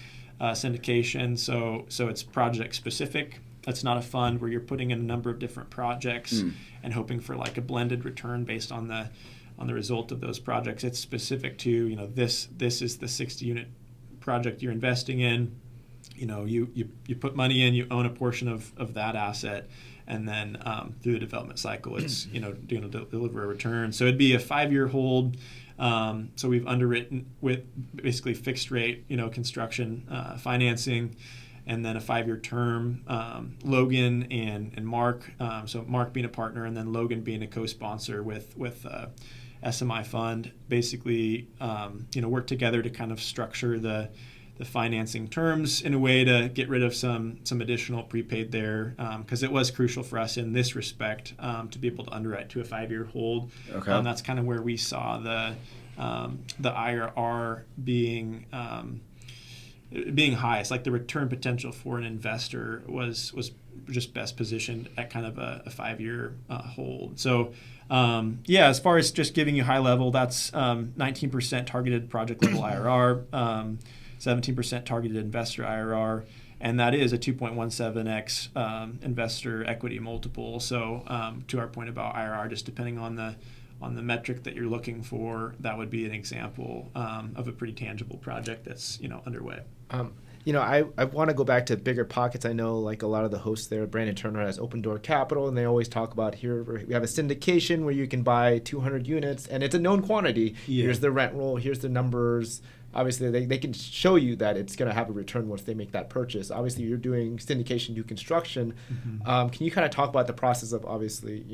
syndication, so it's project specific. It's not a fund where you're putting in a number of different projects and hoping for like a blended return based on the result of those projects. It's specific to this is the 60-unit project you're investing in. You put money in, you own a portion of that asset, and then through the development cycle, it's going to deliver a return. So it'd be a 5-year hold. So we've underwritten with basically fixed rate, construction financing, and then a 5-year term. Logan and Mark, so Mark being a partner, and then Logan being a co-sponsor with SMI Fund, basically work together to kind of structure the financing terms in a way to get rid of some additional prepaid there, because it was crucial for us in this respect to be able to underwrite to a 5-year hold. Okay. That's kind of where we saw the IRR being high. It's like the return potential for an investor was just best positioned at kind of a 5-year hold. So as far as just giving you high level, that's 19% targeted project level IRR. 17% targeted investor IRR, and that is a 2.17x investor equity multiple. So to our point about IRR, just depending on the metric that you're looking for, that would be an example of a pretty tangible project that's underway. I want to go back to Bigger Pockets. I know like a lot of the hosts there, Brandon Turner has Open Door Capital, and they always talk about here we have a syndication where you can buy 200 units, and it's a known quantity. Here's the rent roll, here's the numbers. obviously they can show you that it's going to have a return once they make that purchase. Obviously, you're doing syndication, new construction. Can you kind of talk about the process of obviously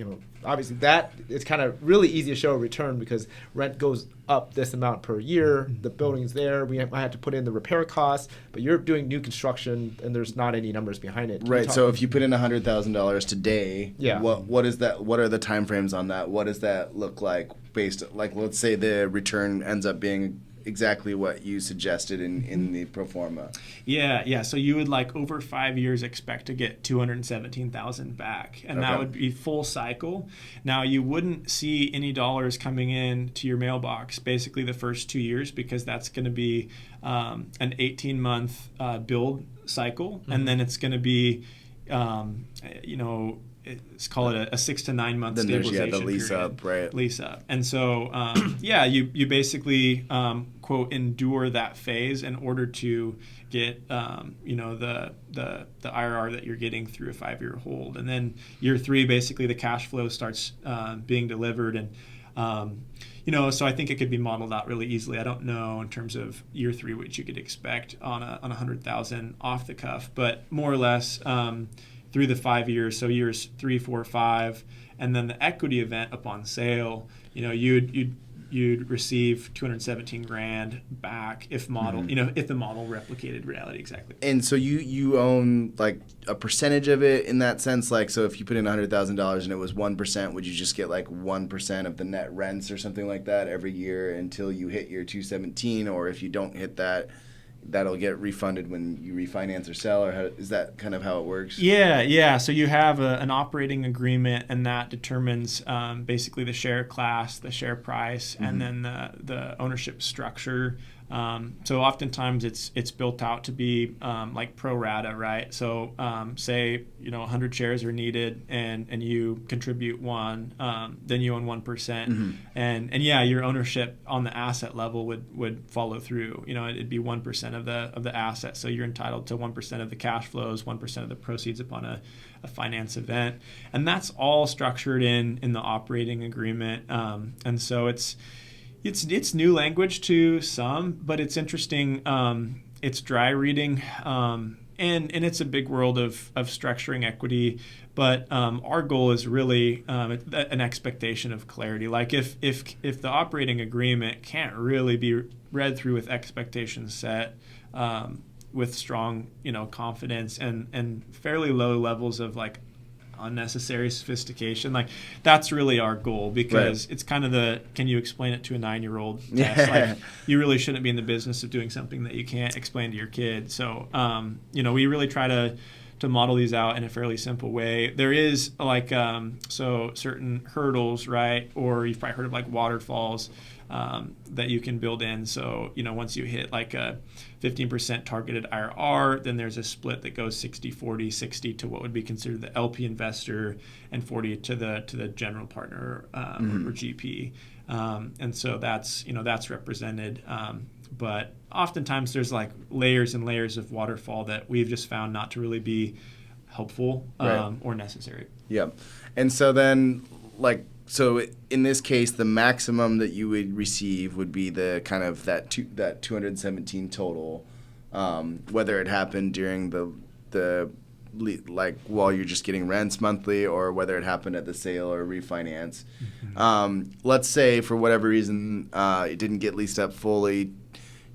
that it's kind of really easy to show a return because rent goes up this amount per year. The building's there. We might have to put in the repair costs, but you're doing new construction and there's not any numbers behind it. Right. So if you put in $100,000 today, Yeah. what is that? What are the timeframes on that? What does that look like? Let's say the return ends up being exactly what you suggested in the pro forma. Yeah. So you would over 5 years expect to get 217,000 back, and that would be full cycle. Now you wouldn't see any dollars coming in to your mailbox basically the first 2 years because that's going to be an 18-month build cycle, and then it's going to be let's call it a 6 to 9 month stabilization the lease period. up, right? Lease up. And so, you basically, quote, endure that phase in order to get, the IRR that you're getting through a 5-year hold. And then year 3, basically the cash flow starts being delivered. And, so I think it could be modeled out really easily. I don't know in terms of year 3 what you could expect on a 100,000 off the cuff, but more or less, through the 5 years, so years 3, 4, 5, and then the equity event upon sale, you'd receive 217 grand back if the model replicated reality exactly. And so you own a percentage of it in that sense, so if you put in $100,000 and it was 1%, would you just get 1% of the net rents or something like that every year until you hit your 217, or if you don't hit that, that'll get refunded when you refinance or sell, or is that kind of how it works? Yeah. So you have an operating agreement, and that determines basically the share class, the share price, and then the ownership structure. So oftentimes it's built out to be pro rata, right? So say 100 shares are needed, and you contribute 1, then you own 1%, and your ownership on the asset level would follow through. It'd be 1% of the asset, so you're entitled to 1% of the cash flows, 1% of the proceeds upon a finance event, and that's all structured in the operating agreement, and so it's new language to some, but it's interesting. It's dry reading, and it's a big world of structuring equity. But our goal is really an expectation of clarity. If the operating agreement can't really be read through with expectations set, with strong confidence and fairly low levels of unnecessary sophistication, that's really our goal, because it's kind of can you explain it to a 9-year-old test? You really shouldn't be in the business of doing something that you can't explain to your kid. So we really try to model these out in a fairly simple way. There is certain hurdles, right? Or you've probably heard of waterfalls that you can build in. So once you hit a 15% targeted IRR, then there's a split that goes 60-40, 60 to what would be considered the LP investor and 40 to the general partner or GP. And so that's represented. But oftentimes there's layers and layers of waterfall that we've just found not to really be helpful or necessary. Yep. And so then so in this case, the maximum that you would receive would be the kind of that 217 total, whether it happened during the while you're just getting rents monthly, or whether it happened at the sale or refinance. Let's say for whatever reason it didn't get leased up fully,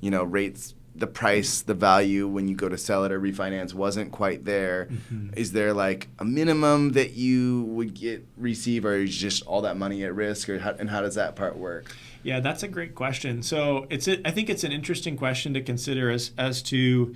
rates, the price, the value when you go to sell it or refinance wasn't quite there. Is there a minimum that you would receive, or is just all that money at risk, or how does that part work? Yeah, that's a great question. So I think it's an interesting question to consider as to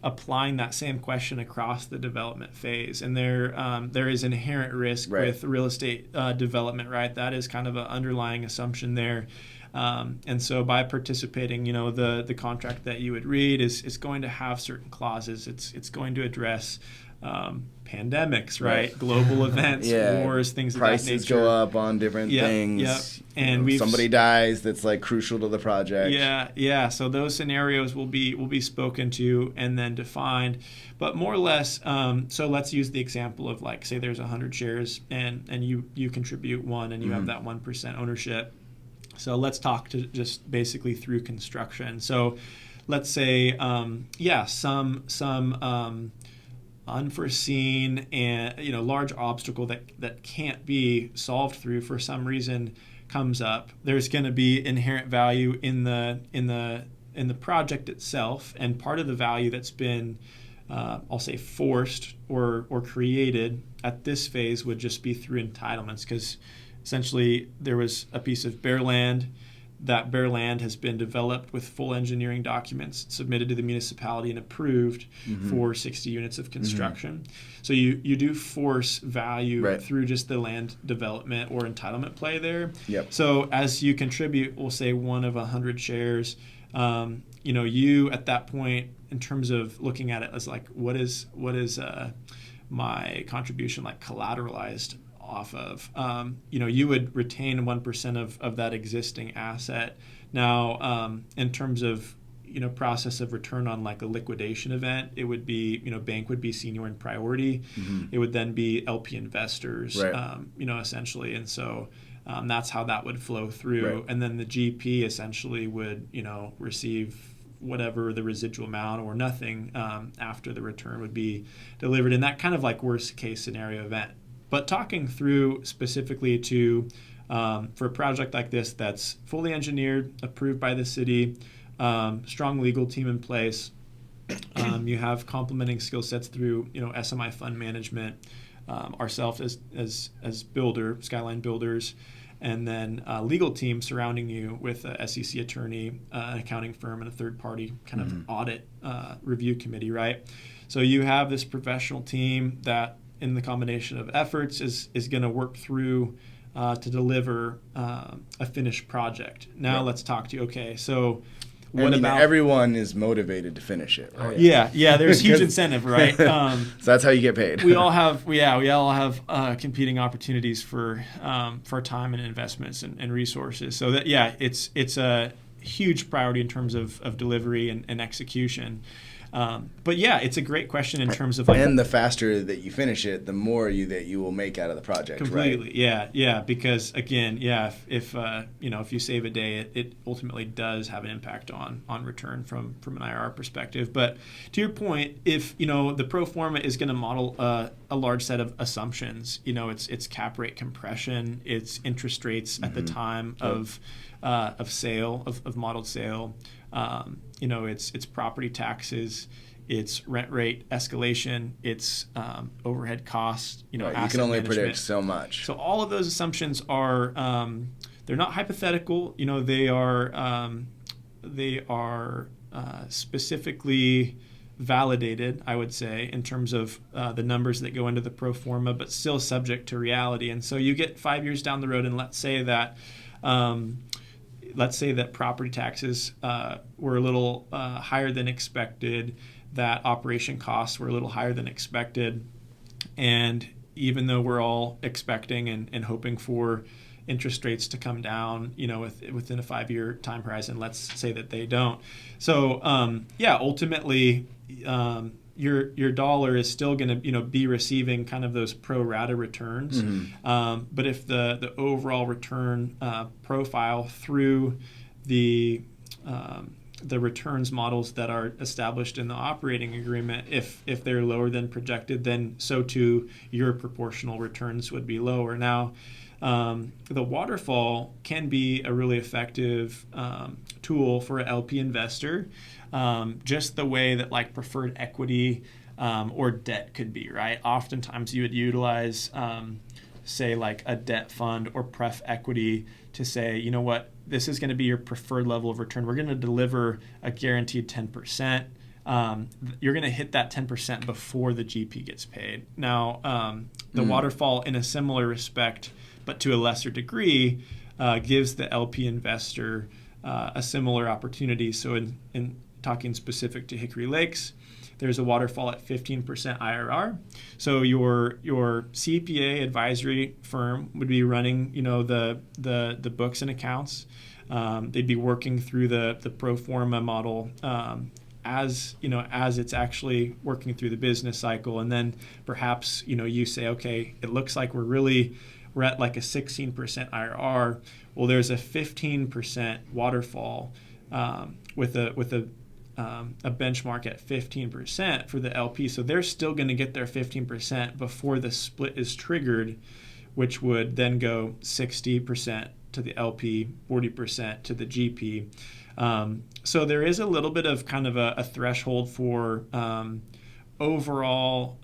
applying that same question across the development phase. And there is inherent risk with real estate development, right? That is kind of an underlying assumption there. And so by participating, the contract that you would read is going to have certain clauses. It's going to address pandemics, right? Global events, wars, things of that nature. Prices go up on different things. Yep. And somebody dies that's crucial to the project. Yeah. So those scenarios will be spoken to and then defined. But more or less, so let's use the example of say there's 100 shares and you contribute 1 and you have that 1% ownership. So let's talk to just basically through construction. So let's say, some unforeseen and large obstacle that can't be solved through for some reason comes up. There's going to be inherent value in the project itself, and part of the value that's been I'll say forced or created at this phase would just be through entitlements, because essentially there was a piece of bare land. That bare land has been developed with full engineering documents submitted to the municipality and approved for 60 units of construction. So you do force value through just the land development or entitlement play there. Yep. So as you contribute, we'll say one of 100 shares, you at that point, in terms of looking at it as like, what is my contribution like collateralized off of, you would retain 1% of that existing asset. Now, in terms of, process of return on like a liquidation event, it would be, bank would be senior in priority. It would then be LP investors, essentially. And so that's how that would flow through. Right. And then the GP essentially would, receive whatever the residual amount or nothing after the return would be delivered in that kind of like worst case scenario event. But talking through specifically to for a project like this that's fully engineered, approved by the city, strong legal team in place, you have complementing skill sets through SMI fund management, ourselves as builder, Skyline Builders, and then legal team surrounding you with a SEC attorney, an accounting firm, and a third party kind of audit review committee, right? So you have this professional team that, in the combination of efforts, is going to work through to deliver a finished project. Now let's talk to you. Okay, so what about everyone is motivated to finish it, right? Yeah. There's huge incentive, right? So that's how you get paid. we all have competing opportunities for time and investments and resources. So that it's a huge priority in terms of delivery and execution. But it's a great question in terms of like, and the faster that you finish it, the more that you will make out of the project. Completely, right? Yeah. Because again, if you save a day, it ultimately does have an impact on return from an IRR perspective. But to your point, if the pro forma is going to model a large set of assumptions, it's cap rate compression, it's interest rates at the time of sale, of modeled sale. It's property taxes, it's rent rate escalation, it's overhead costs. You asset can only management. predict so much. So all of those assumptions are they're not hypothetical. They are specifically validated, I would say, in terms of the numbers that go into the pro forma, but still subject to reality. And so you get 5 years down the road, and let's say that property taxes were a little higher than expected, that operation costs were a little higher than expected, and even though we're all expecting and hoping for interest rates to come down, within a 5-year time horizon, let's say that they don't. So ultimately, your dollar is still going to be receiving kind of those pro rata returns. But if the overall return profile through the returns models that are established in the operating agreement, if they're lower than projected, then so too your proportional returns would be lower. Now, the waterfall can be a really effective tool for an LP investor, just the way that like preferred equity or debt could be, right? Oftentimes you would utilize, say, like a debt fund or pref equity to say, you know what, this is going to be your preferred level of return. We're going to deliver a guaranteed 10%. You're going to hit that 10% before the GP gets paid. Now, the waterfall, in a similar respect, but to a lesser degree, gives the LP investor a similar opportunity. So in talking specific to Hickory Lakes, there's a waterfall at 15% IRR. So your CPA advisory firm would be running, the books and accounts. They'd be working through the pro forma model as it's actually working through the business cycle, and then perhaps you say, okay, it looks like we're at like a 16% IRR. Well, there's a 15% waterfall with a benchmark at 15% for the LP. So they're still going to get their 15% before the split is triggered, which would then go 60% to the LP, 40% to the GP. So there is a little bit of kind of a threshold for overall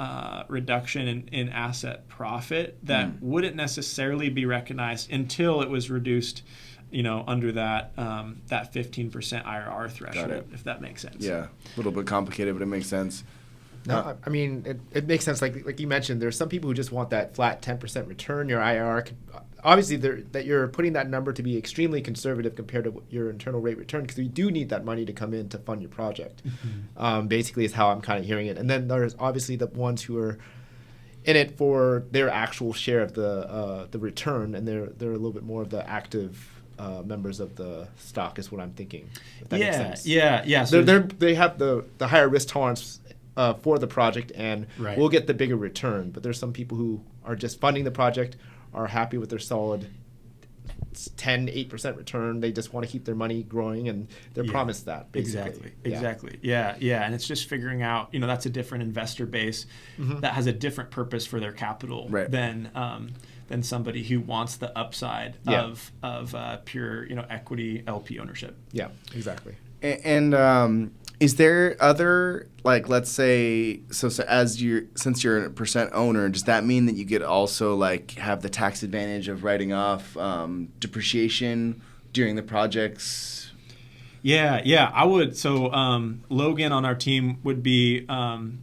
reduction in asset profit that wouldn't necessarily be recognized until it was reduced, under that 15% IRR threshold, if that makes sense. Yeah, a little bit complicated, but it makes sense. No, I mean, it makes sense. Like you mentioned, there's some people who just want that flat 10% return. Your IRR obviously that you're putting that number to be extremely conservative compared to your internal rate return, because you do need that money to come in to fund your project. Basically is how I'm kind of hearing it. And then there's obviously the ones who are in it for their actual share of the return, and they're a little bit more of the active members of the stock is what I'm thinking. If that makes sense. Yeah. So they have the higher risk tolerance for the project, and we'll get the bigger return. But there's some people who are just funding the project, are happy with their solid 8% return. They just want to keep their money growing, and they're promised that. Basically. Exactly. Yeah. And it's just figuring out, that's a different investor base that has a different purpose for their capital than somebody who wants the upside of pure, equity LP ownership. Yeah, exactly. And is there other, like, let's say, since you're a percent owner, does that mean that you could also have the tax advantage of writing off depreciation during the projects? Yeah, I would. So Logan on our team would be an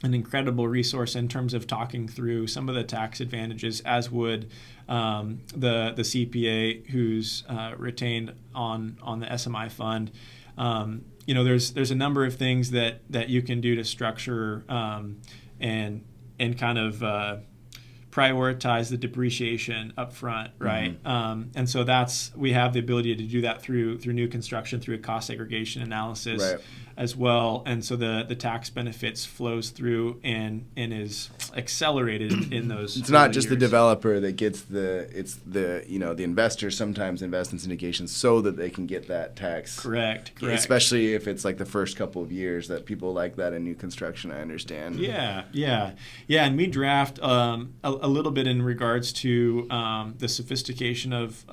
incredible resource in terms of talking through some of the tax advantages, as would the CPA who's retained on the SMI fund. There's a number of things that you can do to structure and kind of prioritize the depreciation up front, right? And so we have the ability to do that through new construction, through a cost segregation analysis as well. And so the tax benefits flows through and is accelerated in those. It's not just the developer that gets the investor sometimes invest in syndication so that they can get that tax. Correct. Especially if it's the first couple of years that people like that in new construction, I understand. Yeah. And we draft a little bit in regards to the sophistication of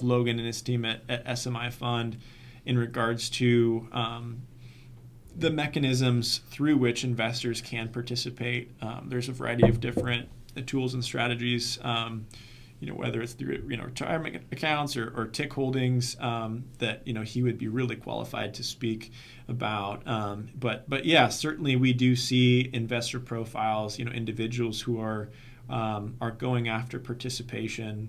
Logan and his team at SMI Fund in regards to the mechanisms through which investors can participate. There's a variety of different tools and strategies, whether it's through retirement accounts or TIC holdings that he would be really qualified to speak about. But yeah, certainly we do see investor profiles, individuals who are going after participation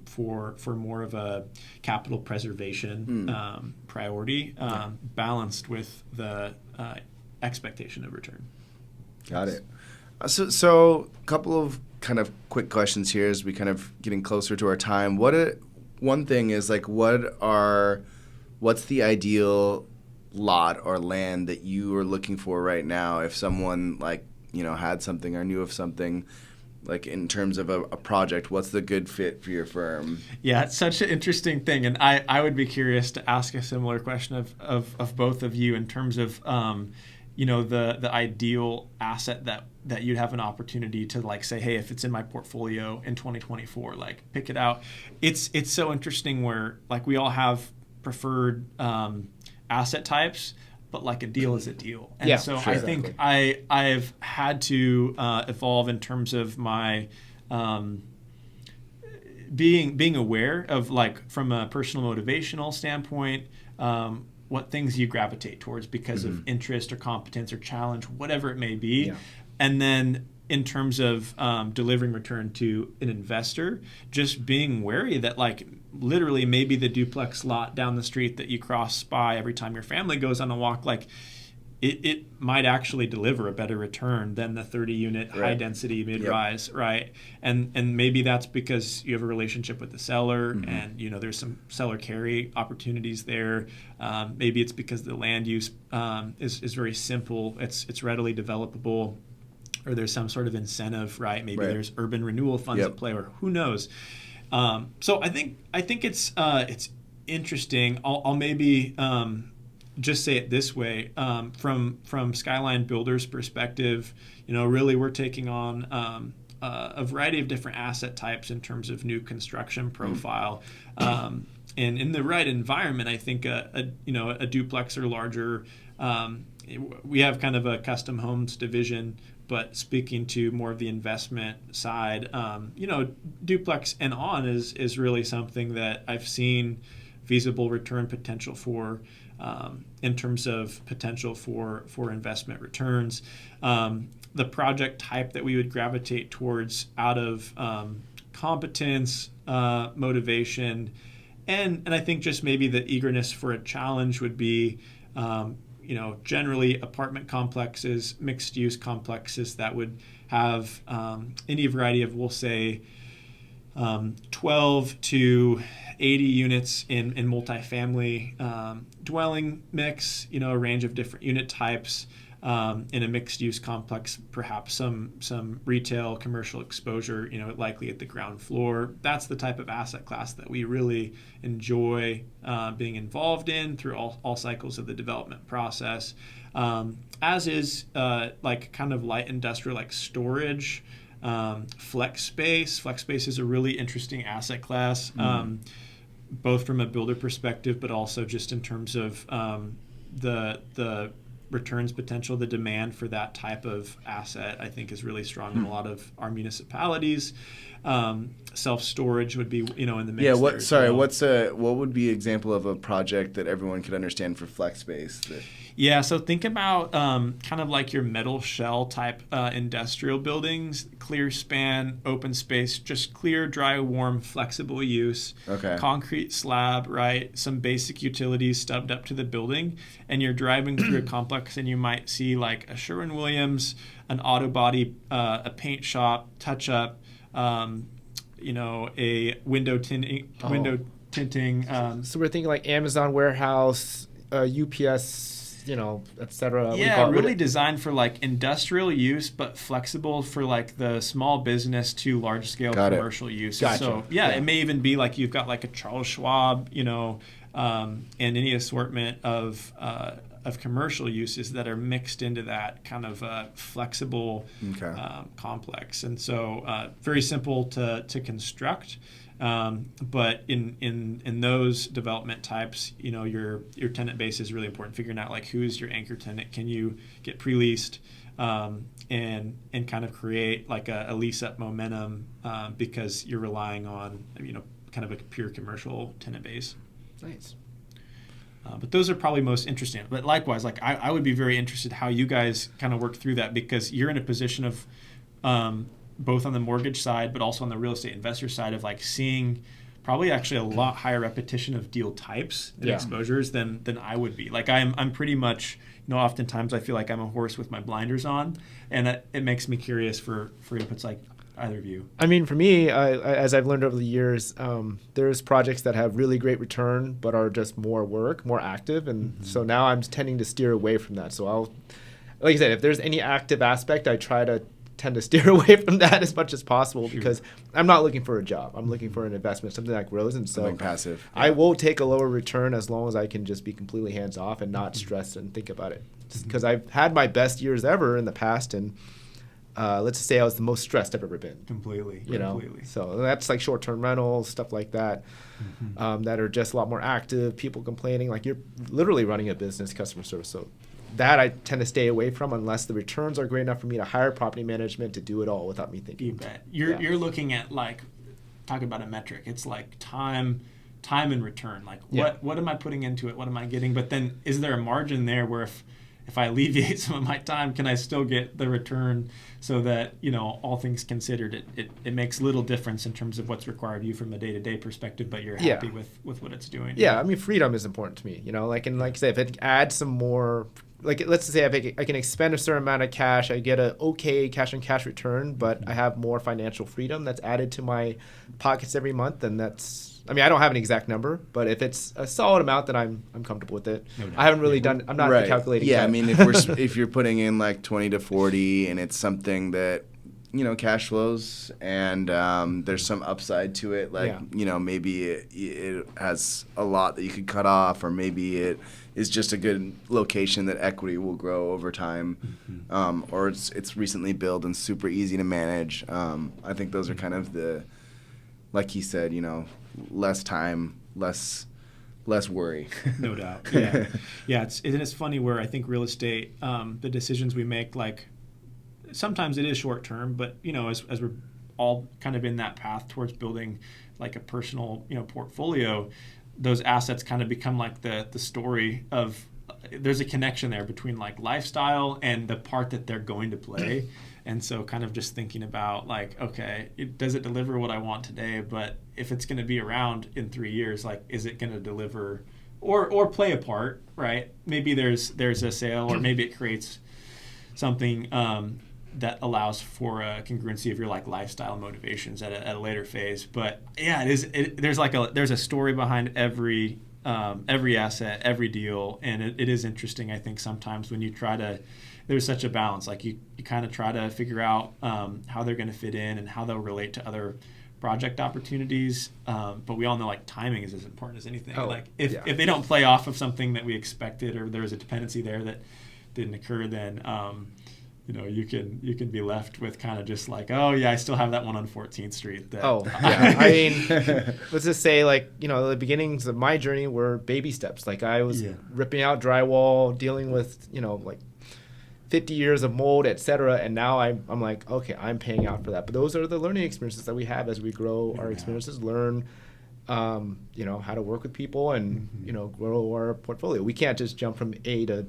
for more of a capital preservation priority, balanced with the expectation of return. Got it. So a couple of kind of quick questions here as we kind of getting closer to our time. One thing is what's the ideal lot or land that you are looking for right now if someone had something or knew of something? In terms of a project, what's the good fit for your firm? Yeah, it's such an interesting thing. And I would be curious to ask a similar question of both of you in terms of, the ideal asset that you'd have an opportunity to say, hey, if it's in my portfolio in 2024, pick it out. It's so interesting where we all have preferred asset types, but a deal is a deal. And I think I've had to evolve in terms of my being aware of from a personal motivational standpoint, what things you gravitate towards because of interest or competence or challenge, whatever it may be. Yeah. And then in terms of delivering return to an investor, just being wary that literally maybe the duplex lot down the street that you cross by every time your family goes on a walk, it might actually deliver a better return than the 30-unit high-density mid-rise, right? And maybe that's because you have a relationship with the seller and, there's some seller carry opportunities there. Maybe it's because the land use is very simple. It's readily developable, or there's some sort of incentive, right? Maybe there's urban renewal funds at play, or who knows. So I think it's interesting. I'll maybe just say it this way, from Skyline Builders' perspective, really we're taking on a variety of different asset types in terms of new construction profile. And in the right environment, I think a duplex or larger, we have kind of a custom homes division, but speaking to more of the investment side, duplex and on is really something that I've seen feasible return potential for, in terms of potential for investment returns. The project type that we would gravitate towards out of competence, motivation, and I think just maybe the eagerness for a challenge would be, generally apartment complexes, mixed-use complexes that would have any variety of, we'll say, 12 to 80 units in multifamily dwelling mix, a range of different unit types. In a mixed-use complex, perhaps some retail, commercial exposure, likely at the ground floor. That's the type of asset class that we really enjoy being involved in through all cycles of the development process. As is like kind of light industrial, like storage, flex space. Flex space is a really interesting asset class, both from a builder perspective, but also just in terms of the returns potential. The demand for that type of asset, I think, is really strong in a lot of our municipalities. Self-storage would be, in the mix. Yeah. What would be an example of a project that everyone could understand for flex space? Yeah, so think about kind of like your metal shell type industrial buildings, clear span, open space, just clear, dry, warm, flexible use. Okay. Concrete slab, right? Some basic utilities stubbed up to the building, and you're driving through a complex, and you might see like a Sherwin-Williams, an auto body, a paint shop, touch up, a window tinting. So we're thinking like Amazon warehouse, UPS, etc. Yeah, really designed for like industrial use, but flexible for like the small business to large scale commercial use. Gotcha. So it may even be like you've got like a Charles Schwab, and any assortment of commercial uses that are mixed into that kind of flexible complex. And so very simple to construct. But in those development types, your tenant base is really important. Figuring out like who's your anchor tenant, can you get pre-leased, and kind of create like a lease up momentum, because you're relying on kind of a pure commercial tenant base. Nice. But those are probably most interesting. But likewise, like I would be very interested how you guys kind of work through that, because you're in a position of both on the mortgage side, but also on the real estate investor side of like seeing probably actually a lot higher repetition of deal types and exposures than I would be. Like I'm pretty much, oftentimes I feel like I'm a horse with my blinders on, and it makes me curious for inputs like either of you. I mean, for me, as I've learned over the years, there's projects that have really great return, but are just more work, more active. And so now I'm tending to steer away from that. So like I said, if there's any active aspect, I tend to steer away from that as much as possible, because I'm not looking for a job. I'm looking for an investment, something that grows. And so something passive. Yeah. I will take a lower return as long as I can just be completely hands off and not stress and think about it. Because I've had my best years ever in the past, and let's just say I was the most stressed I've ever been. Completely. So that's like short-term rentals, stuff like that, that are just a lot more active, people complaining. Like you're literally running a business, customer service. So that I tend to stay away from unless the returns are great enough for me to hire property management to do it all without me thinking. You bet. You're looking at like, talk about a metric. It's like time and return. Like what am I putting into it? What am I getting? But then is there a margin there where if I alleviate some of my time, can I still get the return, so that, all things considered, it makes little difference in terms of what's required of you from a day-to-day perspective, but you're happy with what it's doing. Yeah, I mean, freedom is important to me, like I say, if it adds some more, like let's say I can expend a certain amount of cash, I get a okay cash on cash return, but I have more financial freedom that's added to my pockets every month, then I don't have an exact number, but if it's a solid amount, then I'm comfortable with it. No doubt. I haven't really I'm not calculating. Yeah, I mean, if you're putting in like 20 to 40, and it's something that cash flows, and there's some upside to it. Like, maybe it has a lot that you could cut off, or maybe it is just a good location that equity will grow over time, or it's recently built and super easy to manage. I think those are kind of like he said, less time, less worry. No doubt. Yeah. It's funny where I think real estate, the decisions we make, like sometimes it is short term, but as we're all kind of in that path towards building like a personal portfolio, those assets kind of become like the story of, there's a connection there between like lifestyle and the part that they're going to play. And so kind of just thinking about like, okay, does it deliver what I want today? But if it's going to be around in 3 years, like, is it going to deliver or play a part, right? Maybe there's a sale, or maybe it creates something that allows for a congruency of your like lifestyle motivations at a later phase. But yeah, there's a story behind every asset, every deal, and it is interesting. I think sometimes when you try to, there's such a balance. Like you kind of try to figure out how they're going to fit in and how they'll relate to other project opportunities. But we all know like timing is as important as anything. If they don't play off of something that we expected, or there's a dependency there that didn't occur, then you can be left with kind of just like, oh yeah, I still have that one on 14th Street. I mean, let's just say like, the beginnings of my journey were baby steps. Like I was ripping out drywall, dealing with, like 50 years of mold, etc. And now I'm like, okay, I'm paying out for that. But those are the learning experiences that we have as we grow our experiences, learn, how to work with people and, grow our portfolio. We can't just jump from A to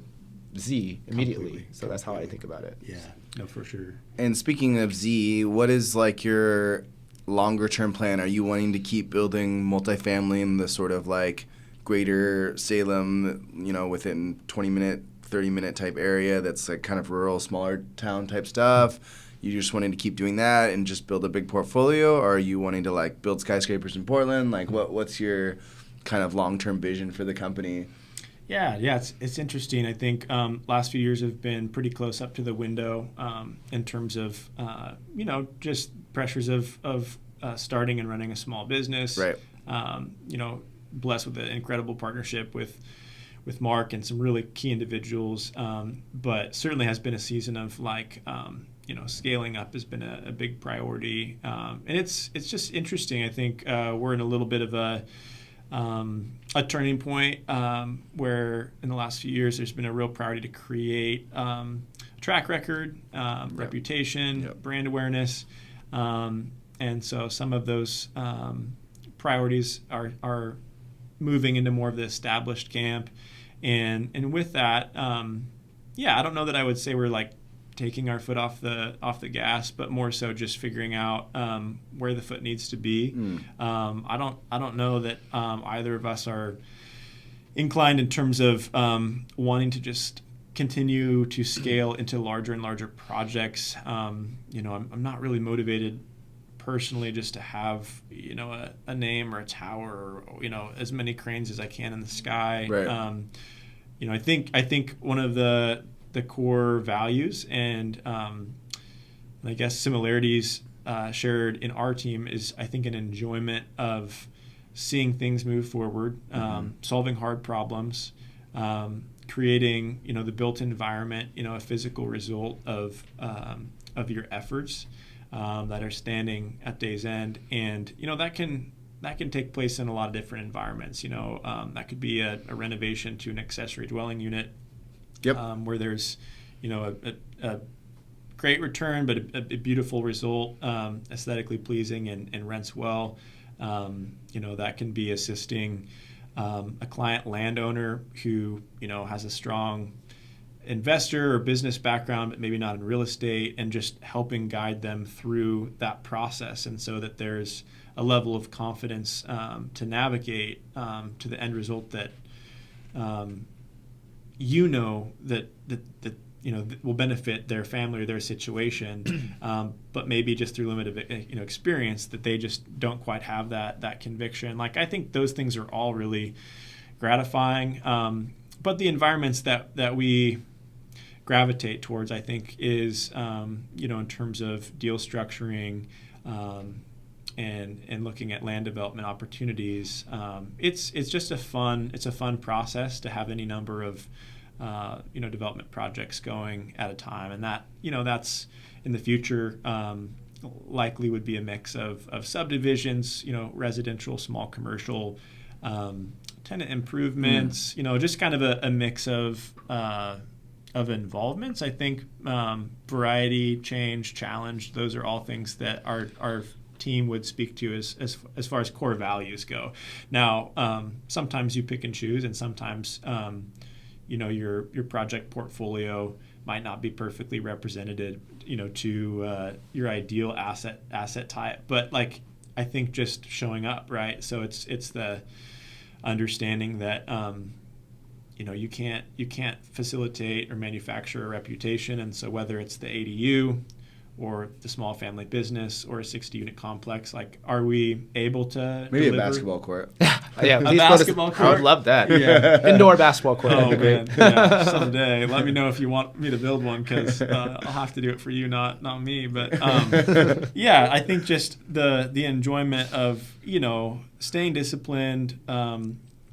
Z immediately. Completely. So that's how I think about it. Yeah, no, for sure. And speaking of Z, what is like your longer term plan? Are you wanting to keep building multifamily in the sort of like greater Salem, within 20-minute, 30-minute type area that's like kind of rural, smaller town type stuff? You just wanting to keep doing that and just build a big portfolio? Or are you wanting to like build skyscrapers in Portland? Like what's your kind of long-term vision for the company? Yeah, it's interesting. I think last few years have been pretty close up to the window in terms of just pressures of starting and running a small business. Right. Blessed with an incredible partnership with Mark and some really key individuals, but certainly has been a season of like scaling up has been a big priority, and it's just interesting. I think we're in a little bit of a turning point where in the last few years there's been a real priority to create a track record, reputation, brand awareness, and so some of those priorities are moving into more of the established camp, and with that, I don't know that I would say we're like taking our foot off the gas, but more so just figuring out where the foot needs to be. I don't know that either of us are inclined in terms of wanting to just continue to scale into larger and larger projects. I'm not really motivated personally just to have a name or a tower or as many cranes as I can in the sky. Right. I think one of the core values and I guess similarities shared in our team is I think an enjoyment of seeing things move forward, solving hard problems, creating the built environment, a physical result of your efforts that are standing at day's end, and that can take place in a lot of different environments. That could be a renovation to an accessory dwelling unit. Yep. Where there's, a great return, but a beautiful result, aesthetically pleasing and rents well. That can be assisting a client landowner who, has a strong investor or business background, but maybe not in real estate, and just helping guide them through that process. And so that there's a level of confidence to navigate to the end result that that will benefit their family or their situation, but maybe just through limited experience that they just don't quite have that conviction. Like I think those things are all really gratifying, but the environments that we gravitate towards, I think, is in terms of deal structuring and looking at land development opportunities. It's just a fun process to have any number of development projects going at a time, and that's in the future likely would be a mix of subdivisions, residential, small commercial, tenant improvements, just kind of a mix of involvements. I think variety, change, challenge, those are all things that our team would speak to as far as core values go. Now, sometimes you pick and choose, and sometimes your project portfolio might not be perfectly represented, to your ideal asset type. But I think just showing up, right? So it's the understanding that you can't facilitate or manufacture a reputation, and so whether it's the ADU or the small family business or a 60-unit complex, are we able to maybe deliver? A basketball court? Yeah, A basketball court? I would love that. Yeah. Indoor basketball court. Oh That'd be great. man, yeah, someday. Let me know if you want me to build one, because I'll have to do it for you, not me. But yeah, I think just the enjoyment of staying disciplined,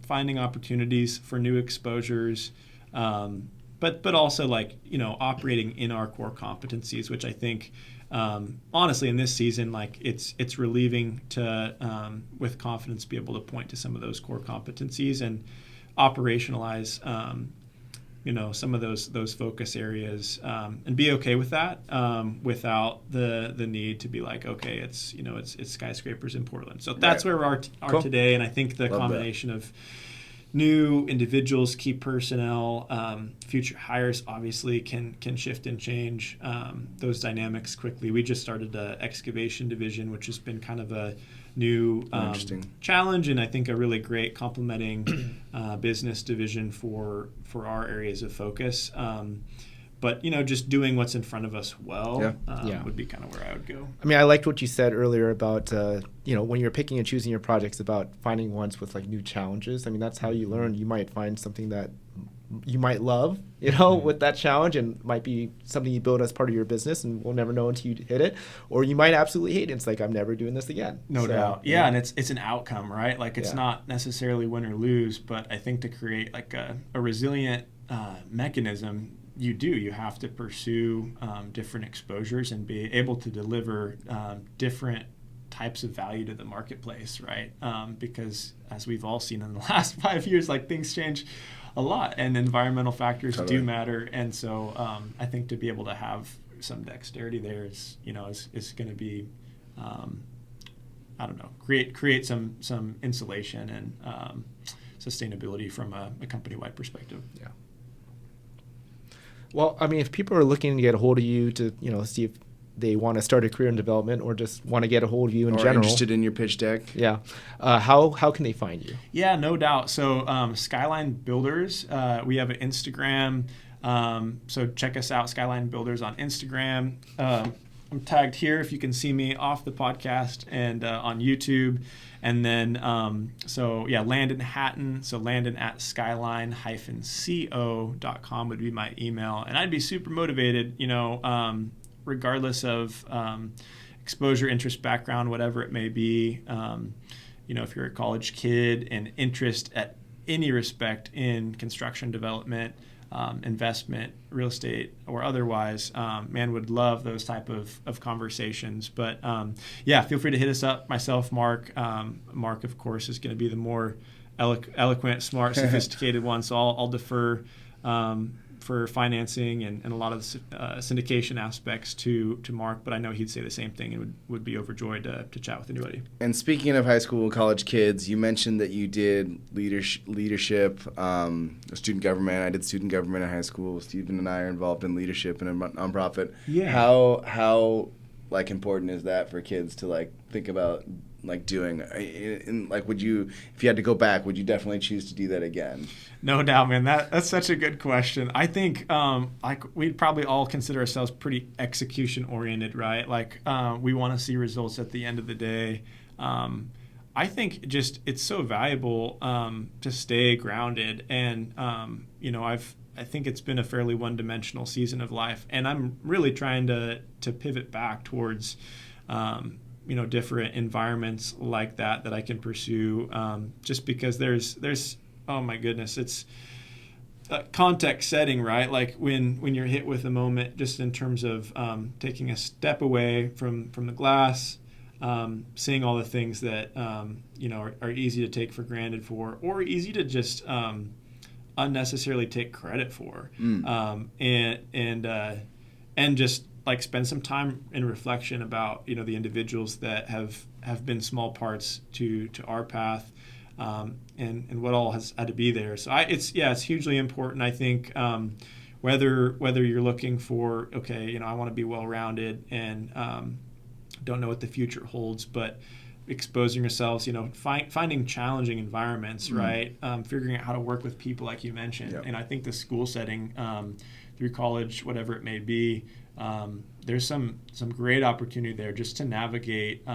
finding opportunities for new exposures, but also operating in our core competencies, which I think honestly in this season it's relieving to with confidence be able to point to some of those core competencies and operationalize some of those focus areas, and be okay with that, without the need to be okay, it's skyscrapers in Portland. So that's where we are Cool. today, and I think the combination of new individuals, key personnel, future hires obviously can shift and change those dynamics quickly. We just started the excavation division, which has been kind of a new challenge, and I think a really great complementing business division for our areas of focus. But just doing what's in front of us well would be kind of where I would go. I mean, I liked what you said earlier about when you're picking and choosing your projects, about finding ones with new challenges. I mean, that's how you learn. You might find something that you might love, with that challenge, and might be something you build as part of your business, and we'll never know until you hit it. Or you might absolutely hate it. It's I'm never doing this again. No doubt. Yeah, and it's an outcome, right? It's not necessarily win or lose, but I think to create a resilient mechanism, you have to pursue different exposures and be able to deliver different types of value to the marketplace, right? Because as we've all seen in the last 5 years, things change a lot, and environmental factors do matter. And so I think to be able to have some dexterity there is going to be create some insulation and sustainability from a company-wide perspective. Yeah. Well, I mean, if people are looking to get a hold of you to, see if they want to start a career in development, or just want to get a hold of you in general, interested in your pitch deck, how can they find you? Yeah, no doubt. So Skyline Builders, we have an Instagram. So check us out, Skyline Builders on Instagram. I'm tagged here if you can see me off the podcast, and on YouTube. And then, Landon Hattan. So Landon at skyline-co.com would be my email. And I'd be super motivated, regardless of exposure, interest, background, whatever it may be. If you're a college kid and interest at any respect in construction development, investment, real estate, or otherwise, would love those type of conversations. But feel free to hit us up. Myself, Mark. Mark, of course, is going to be the more eloquent, smart, sophisticated one. So I'll defer for financing and a lot of the syndication aspects to Mark. But I know he'd say the same thing and would be overjoyed to chat with anybody. And speaking of high school and college kids, you mentioned that you did leadership, student government. I did student government in high school. Stephen and I are involved in leadership in a nonprofit. Yeah. How important is that for kids to think about doing? Would you, if you had to go back, would you definitely choose to do that again? No doubt, man. That's such a good question. I think we'd probably all consider ourselves pretty execution oriented, right? We want to see results at the end of the day. I think just it's so valuable to stay grounded, and I think it's been a fairly one-dimensional season of life, and I'm really trying to pivot back towards different environments like that I can pursue, just because there's oh my goodness, it's context setting, right? Like when you're hit with a moment, just in terms of taking a step away from the glass, seeing all the things that are easy to take for granted or easy to just unnecessarily take credit for, and just like spend some time in reflection about the individuals that have been small parts to our path, and what all has had to be there. So it's hugely important. I think whether you're looking for I want to be well-rounded and don't know what the future holds, but exposing yourselves, finding challenging environments, right? Figuring out how to work with people, like you mentioned. Yep. And I think the school setting, through college, whatever it may be, there's some great opportunity there just to navigate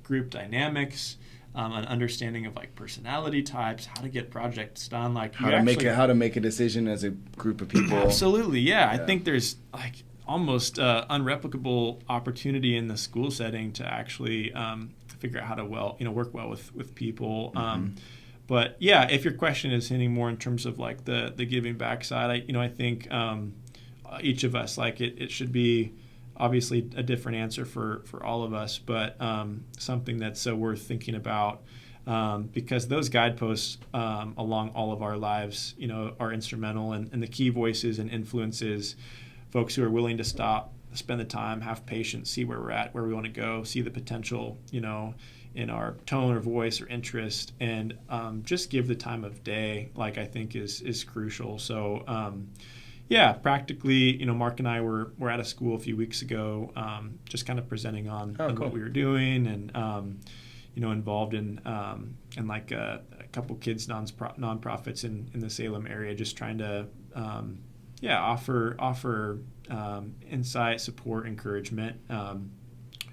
group dynamics, an understanding of like personality types, how to get projects done, like how to make a decision as a group of people. Absolutely, yeah. I think there's like almost unreplicable opportunity in the school setting to actually figure out how to work well with people. But yeah, if your question is hitting more in terms of like the giving back side, I think each of us, like it should be obviously a different answer for all of us, but something that's so worth thinking about, because those guideposts along all of our lives, are instrumental, and the key voices and influences, folks who are willing to stop, spend the time, have patience, see where we're at, where we want to go, see the potential, in our tone or voice or interest, and just give the time of day, like I think is crucial. So practically, Mark and I were at a school a few weeks ago, just kind of presenting on cool. what we were doing, and involved in like a couple kids nonprofits in the Salem area, just trying to offer insight, support, encouragement.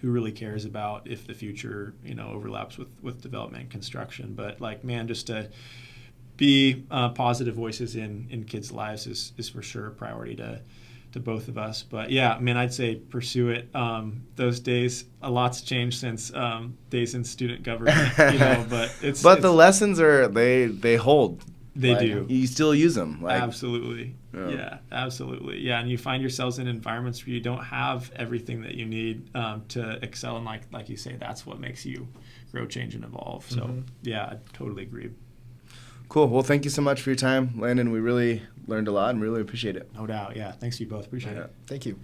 Who really cares about if the future overlaps with development and construction? But like, man, just to be positive voices in kids' lives is for sure a priority to both of us. But yeah, I mean, I'd say pursue it. Those days, a lot's changed since days in student government, but it's the lessons they hold. They do. You still use them. Absolutely. Yeah, absolutely. Yeah, and you find yourselves in environments where you don't have everything that you need to excel, and like you say, that's what makes you grow, change, and evolve. So yeah, I totally agree. Cool. Well, thank you so much for your time, Landon. We really learned a lot and really appreciate it. No doubt. Yeah. Thanks to you both. Appreciate it. Thank you.